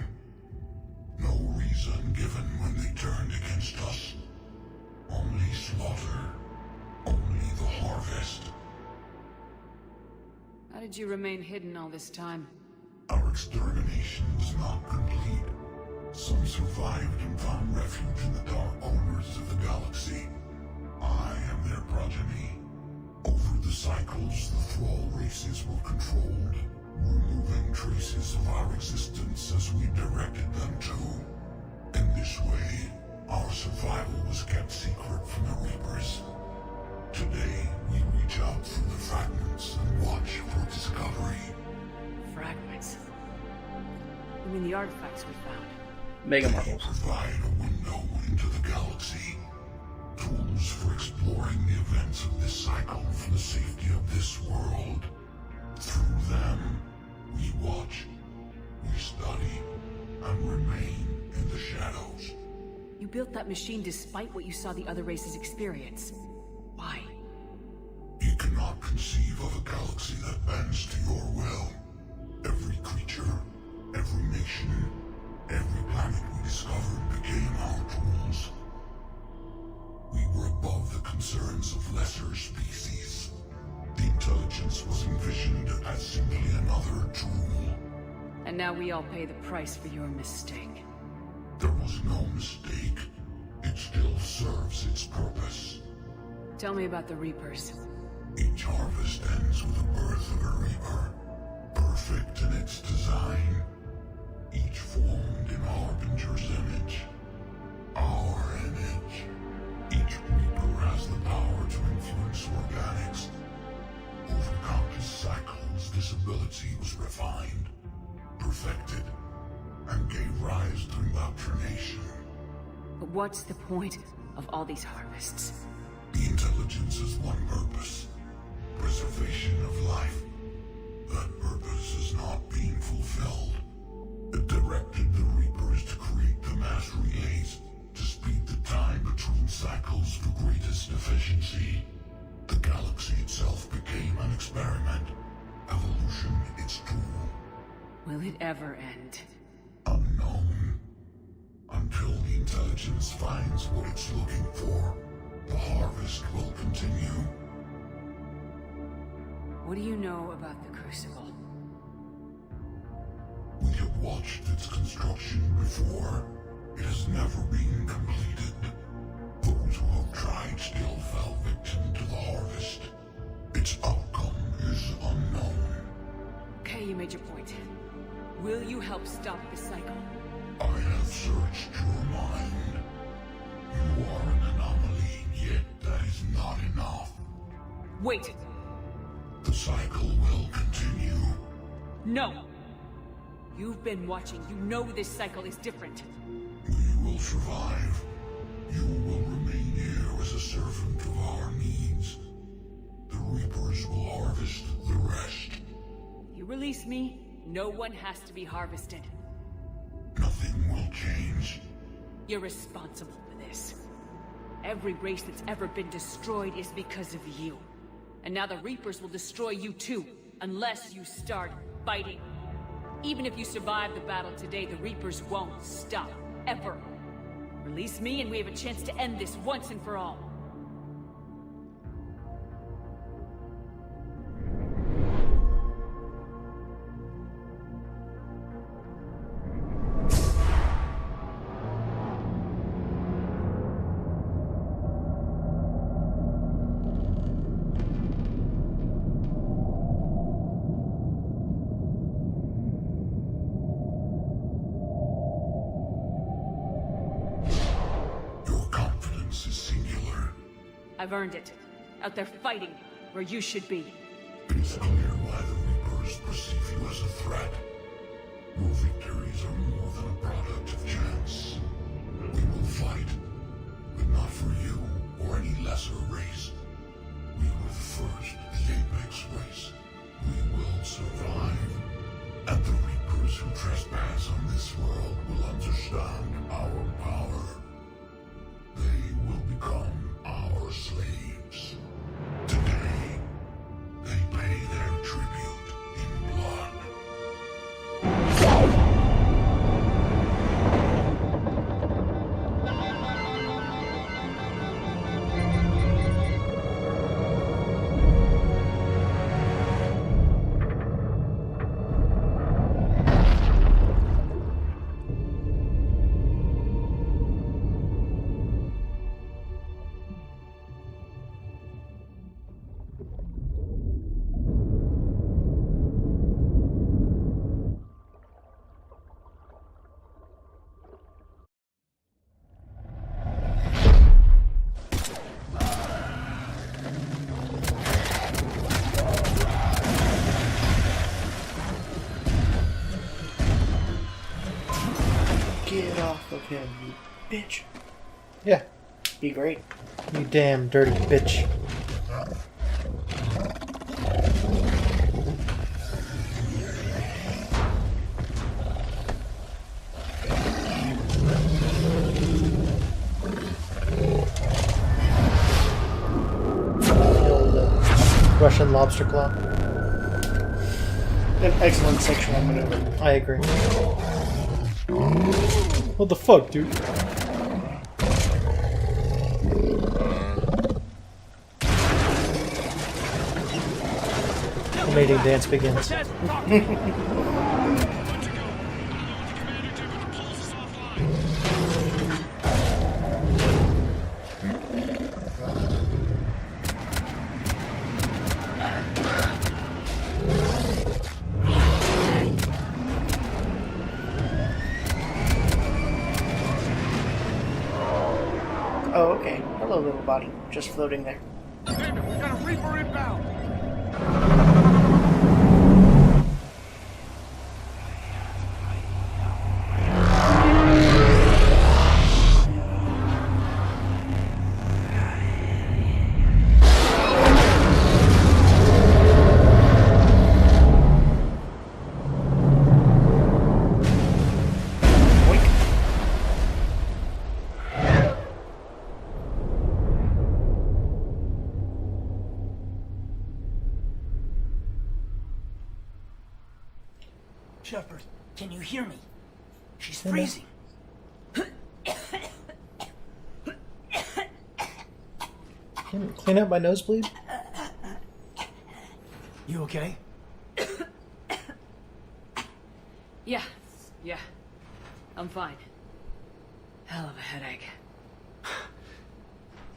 No reason given when they turned against us. Only slaughter. Only the harvest. How did you remain hidden all this time? Our extermination was not complete. Some survived and found refuge in the dark corners of the galaxy. I am their progeny. Over the cycles, the thrall races were controlled, removing traces of our existence as we directed them to. In this way, our survival was kept secret from the Reapers. Today, we reach out through the fragments and watch for discovery. Fragments? You mean the artifacts we found? Mega They Marbles. provide a window into the galaxy. Tools for exploring the events of this cycle from the safety of this world. Through them, we watch, we study, and remain in the shadows. You built that machine despite what you saw the other races experience. Why? You cannot conceive of a galaxy that bends to your will. Every creature, every nation, every planet we discovered became our tools. We were above the concerns of lesser species. The intelligence was envisioned as simply another tool. And now we all pay the price for your mistake. There was no mistake. It still serves its purpose. Tell me about the Reapers. Each harvest ends with the birth of a Reaper. Perfect in its design. Each formed in Harbinger's image. Our image. Each Reaper has the power to influence organics. Over countless cycles, this ability was refined, perfected, and gave rise to indoctrination. But what's the point of all these harvests? The intelligence has one purpose. Preservation of life. That purpose is not being fulfilled. It directed the Reapers to create the mass relays to speed the time between cycles for greatest efficiency. The galaxy itself became an experiment. Evolution its tool. Will it ever end? Unknown. Until the intelligence finds what it's looking for, the harvest will continue. What do you know about the Crucible? We have watched its construction before. It has never been completed. Those who have tried still fell victim to the harvest. Its outcome is unknown. Okay, you made your point. Will you help stop the cycle? I have searched your mind. You are an anomaly, yet that is not enough. Wait! The cycle will continue. No! You've been watching. You know this cycle is different. We will survive. You will remain here as a servant of our needs. The Reapers will harvest the rest. You release me, no one has to be harvested. Nothing will change. You're responsible for this. Every race that's ever been destroyed is because of you. And now the Reapers will destroy you too, unless you start fighting. Even if you survive the battle today, the Reapers won't stop. Ever. Release me and we have a chance to end this once and for all. I've earned it. Out there fighting, where you should be. It is clear why the Reapers perceive you as a threat. Your victories are more than a product of chance. We will fight, but not for you or any lesser race. We were the first, the Apex race. We will survive. And the Reapers who trespass on this world will understand our power. They will become our slaves. Today, they pay their tribute in blood. Get off of him, you bitch. Yeah. Be great. You damn dirty bitch. Russian lobster claw. An excellent sexual maneuver. I agree. What the fuck, dude? The mating dance begins. Oh, okay. Hello, little body. Just floating there. Damn it, we got a Reaper inbound! Shepard, can you hear me? She's freezing. Clean up my nosebleed? You okay? Yeah. I'm fine. Hell of a headache.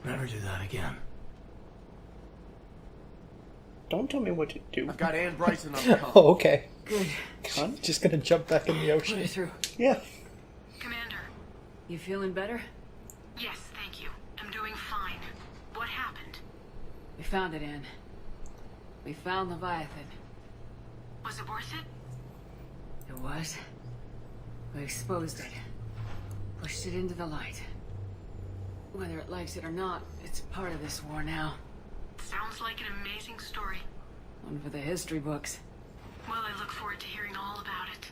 Never do that again. Don't tell me what to do. I've got Ann Bryson on the call. Oh, okay. Good. Just gonna jump back in the Put ocean. her through. Yeah. Commander. You feeling better? Yes, thank you. I'm doing fine. What happened? We found it, Anne. We found Leviathan. Was it worth it? it was. We exposed it. Pushed it into the light. Whether it likes it or not, it's part of this war now. Sounds like an amazing story. One for the history books. Well, I look forward to hearing all about it.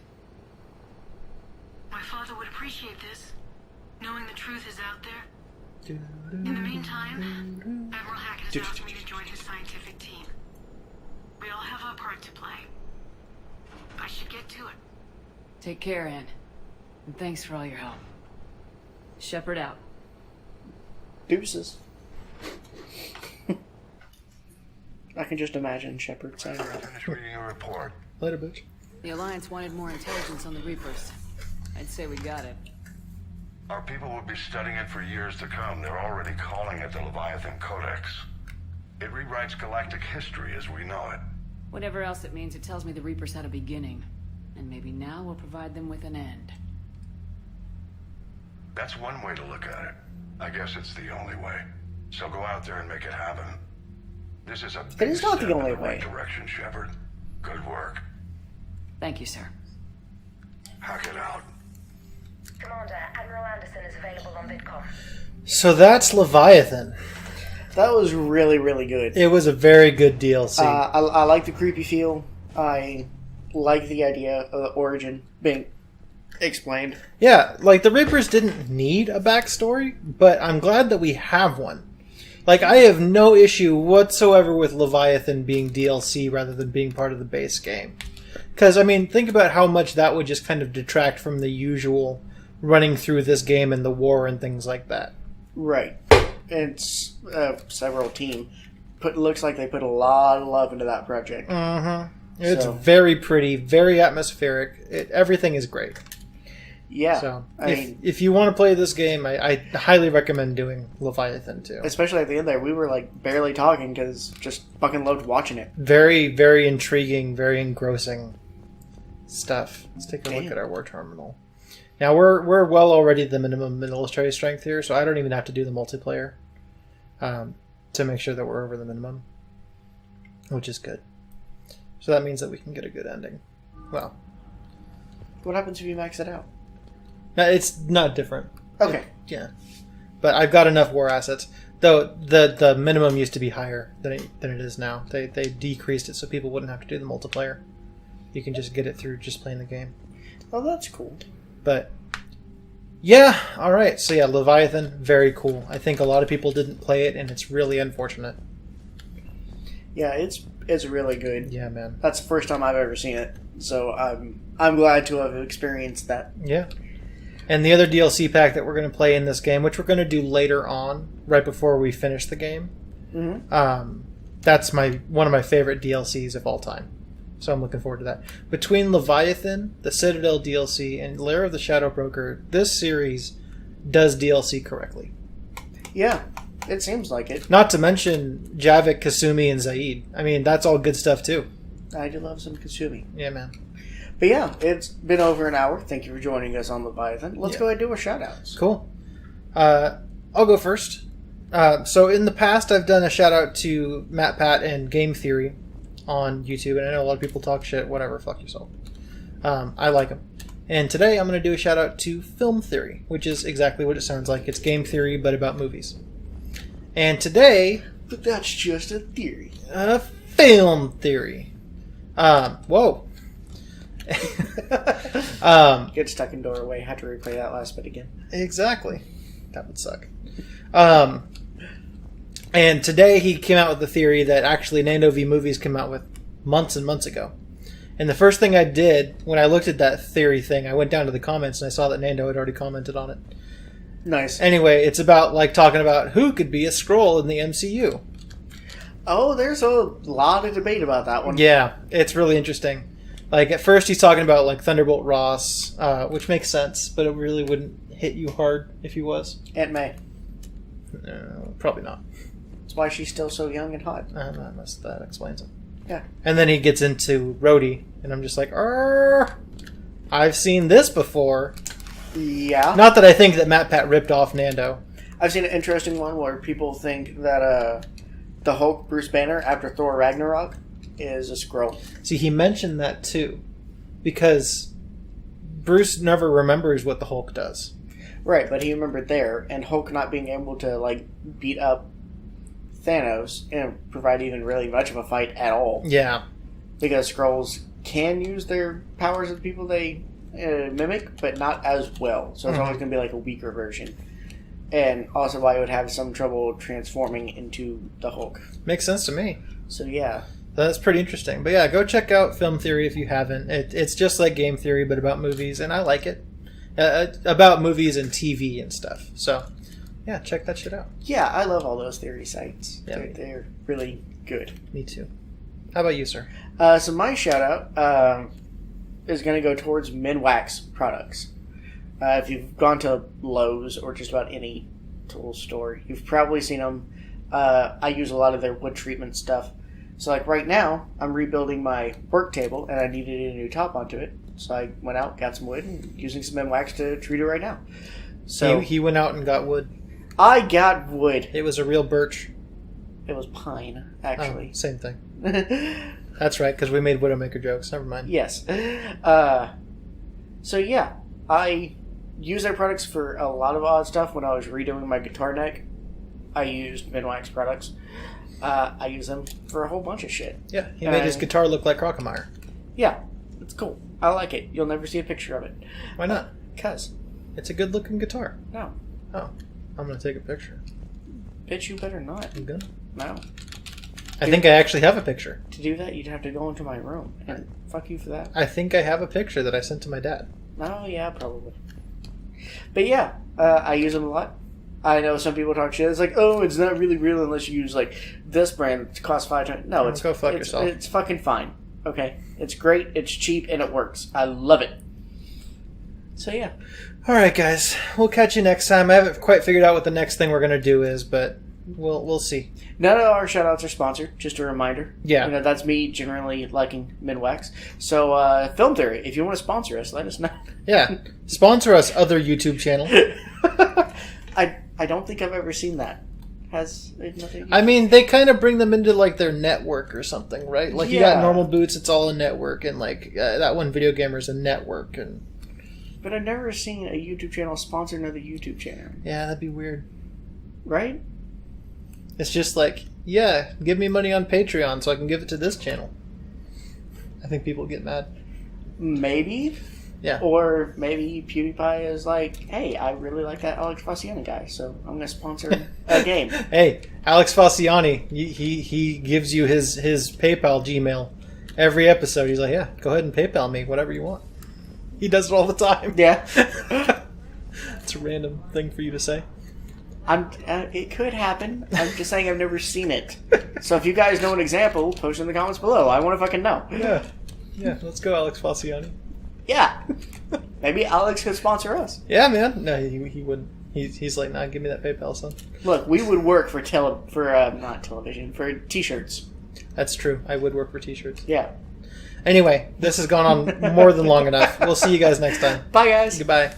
My father would appreciate this, knowing the truth is out there. In the meantime, Admiral Hackett has asked me to join his scientific team. We all have our part to play. I should get to it. Take care, Anne. And thanks for all your help. Shepard out. Deuces. I can just imagine Shepard saying that. Finish reading your report. Later, bitch. The Alliance wanted more intelligence on the Reapers. I'd say we got it. Our people will be studying it for years to come. They're already calling it the Leviathan Codex. It rewrites galactic history as we know it. Whatever else it means, it tells me the Reapers had a beginning. And maybe now we'll provide them with an end. That's one way to look at it. I guess it's the only way. So go out there and make it happen. This is a big is not the step only in the right way. direction, Shepard. Good work. Thank you, sir. Hack it out. Commander, Admiral Anderson is available on VidCom. So that's Leviathan. That was really, really good. It was a very good DLC. I like the creepy feel. I like the idea of the origin being explained. Yeah, like the Reapers didn't need a backstory, but I'm glad that we have one. Like, I have no issue whatsoever with Leviathan being DLC rather than being part of the base game. Because, I mean, think about how much that would just kind of detract from the usual running through this game and the war and things like that. Right. It's several team. Looks like they put a lot of love into that project. Mm-hmm. It's very pretty, very atmospheric. Everything is great. Yeah. So, if you want to play this game, I highly recommend doing Leviathan too. Especially at the end there, we were like barely talking because just fucking loved watching it. Very, very intriguing, very engrossing stuff. Let's take a look at our war terminal. Now we're well already the minimum military strength here, so I don't even have to do the multiplayer to make sure that we're over the minimum, which is good. So that means that we can get a good ending. Well, what happens if you max it out? No, it's not different. Okay. Yeah. But I've got enough war assets. Though the minimum used to be higher than it is now. They decreased it so people wouldn't have to do the multiplayer. You can just get it through just playing the game. Oh, that's cool. But, yeah, alright. So yeah, Leviathan, very cool. I think a lot of people didn't play it, and it's really unfortunate. Yeah, it's really good. Yeah, man. That's the first time I've ever seen it. So I'm glad to have experienced that. Yeah. And the other DLC pack that we're going to play in this game, which we're going to do later on, right before we finish the game, that's one of my favorite DLCs of all time. So I'm looking forward to that. Between Leviathan, the Citadel DLC, and Lair of the Shadow Broker, this series does DLC correctly. Yeah, it seems like it. Not to mention Javik, Kasumi, and Zaid. I mean, that's all good stuff too. I do love some Kasumi. Yeah, man. But yeah, it's been over an hour. Thank you for joining us on Leviathan. Let's go ahead and do our shoutouts. Cool. I'll go first. So in the past, I've done a shout out to Matt Pat and Game Theory on YouTube, and I know a lot of people talk shit. Whatever, fuck yourself. I like them. And today I'm going to do a shout out to Film Theory, which is exactly what it sounds like. It's game theory, but about movies. And today, but that's just a theory. Film theory. Whoa. Get stuck in doorway. Had to replay that last bit again. Exactly. That would suck. And today he came out with the theory that actually Nando V Movies came out with months and months ago. And the first thing I did when I looked at that theory thing, I went down to the comments and I saw that Nando had already commented on it. Nice. Anyway, it's about talking about who could be a Skrull in the MCU. Oh, there's a lot of debate about that one. Yeah, it's really interesting. At first he's talking about Thunderbolt Ross, which makes sense, but it really wouldn't hit you hard if he was. Aunt May. No, probably not. That's why she's still so young and hot. That explains it. Yeah. And then he gets into Rhodey, and I'm just like, I've seen this before. Yeah. Not that I think that Matt Pat ripped off Nando. I've seen an interesting one where people think that the Hulk Bruce Banner after Thor Ragnarok is a Skrull. See, he mentioned that too, because Bruce never remembers what the Hulk does. Right, but he remembered there, and Hulk not being able to, like, beat up Thanos and provide even really much of a fight at all. Yeah. Because Skrulls can use their powers of the people they mimic, but not as well. So it's always going to be like a weaker version. And also why it would have some trouble transforming into the Hulk. Makes sense to me. So yeah. That's pretty interesting. But yeah, go check out Film Theory if you haven't. It's just like Game Theory, but about movies, and I like it. About movies and TV and stuff. So, yeah, check that shit out. Yeah, I love all those theory sites. Yeah. They're really good. Me too. How about you, sir? So my shout-out is going to go towards Minwax products. If you've gone to Lowe's or just about any tool store, you've probably seen them. I use a lot of their wood treatment stuff. So like right now, I'm rebuilding my work table, and I needed a new top onto it. So I went out, got some wood, and using some Minwax to treat it right now. So he went out and got wood. I got wood. It was a real birch. It was pine, actually. Oh, same thing. That's right, because we made Widowmaker jokes. Never mind. Yes. So yeah, I use their products for a lot of odd stuff. When I was redoing my guitar neck, I used Minwax products. I use them for a whole bunch of shit. Yeah, he made his guitar look like Crocomire. Yeah, it's cool. I like it. You'll never see a picture of it. Why not? Because. It's a good-looking guitar. No. Oh, I'm going to take a picture. Bitch, you better not. You gonna? No. I think I actually have a picture. To do that, you'd have to go into my room. And fuck you for that. I think I have a picture that I sent to my dad. Oh, yeah, probably. But yeah, I use them a lot. I know some people talk shit. It's like, oh, it's not really real unless you use, like, this brand. It costs 5 times. No, it's... Go fuck yourself. It's fucking fine. Okay? It's great, it's cheap, and it works. I love it. So, yeah. Alright, guys. We'll catch you next time. I haven't quite figured out what the next thing we're going to do is, but we'll see. None of our shoutouts are sponsored. Just a reminder. Yeah. You know, that's me generally liking Minwax. So, Film Theory, if you want to sponsor us, let us know. Yeah. Sponsor us, other YouTube channel. I don't think I've ever seen that. Has it nothing? I mean, they kind of bring them into, like, their network or something, right? Like, you got Normal Boots, it's all a network, and, like, that one Video Gamer's a network, and... But I've never seen a YouTube channel sponsor another YouTube channel. Yeah, that'd be weird. Right? It's just like, yeah, give me money on Patreon so I can give it to this channel. I think people get mad. Maybe. Yeah. Or maybe PewDiePie is like, hey, I really like that Alex Fasciani guy, so I'm going to sponsor a game. Hey, Alex Fasciani, he gives you his PayPal Gmail every episode. He's like, yeah, go ahead and PayPal me, whatever you want. He does it all the time. Yeah. It's a random thing for you to say. It could happen. I'm just saying I've never seen it. So if you guys know an example, post in the comments below. I want to fucking know. Yeah. Yeah, let's go, Alex Fasciani. Yeah. Maybe Alex could sponsor us. Yeah, man. No, he wouldn't. He's like, nah, give me that PayPal, son. Look, we would work for not television, for t-shirts. That's true. I would work for t-shirts. Yeah. Anyway, this has gone on more than long enough. We'll see you guys next time. Bye, guys. Goodbye.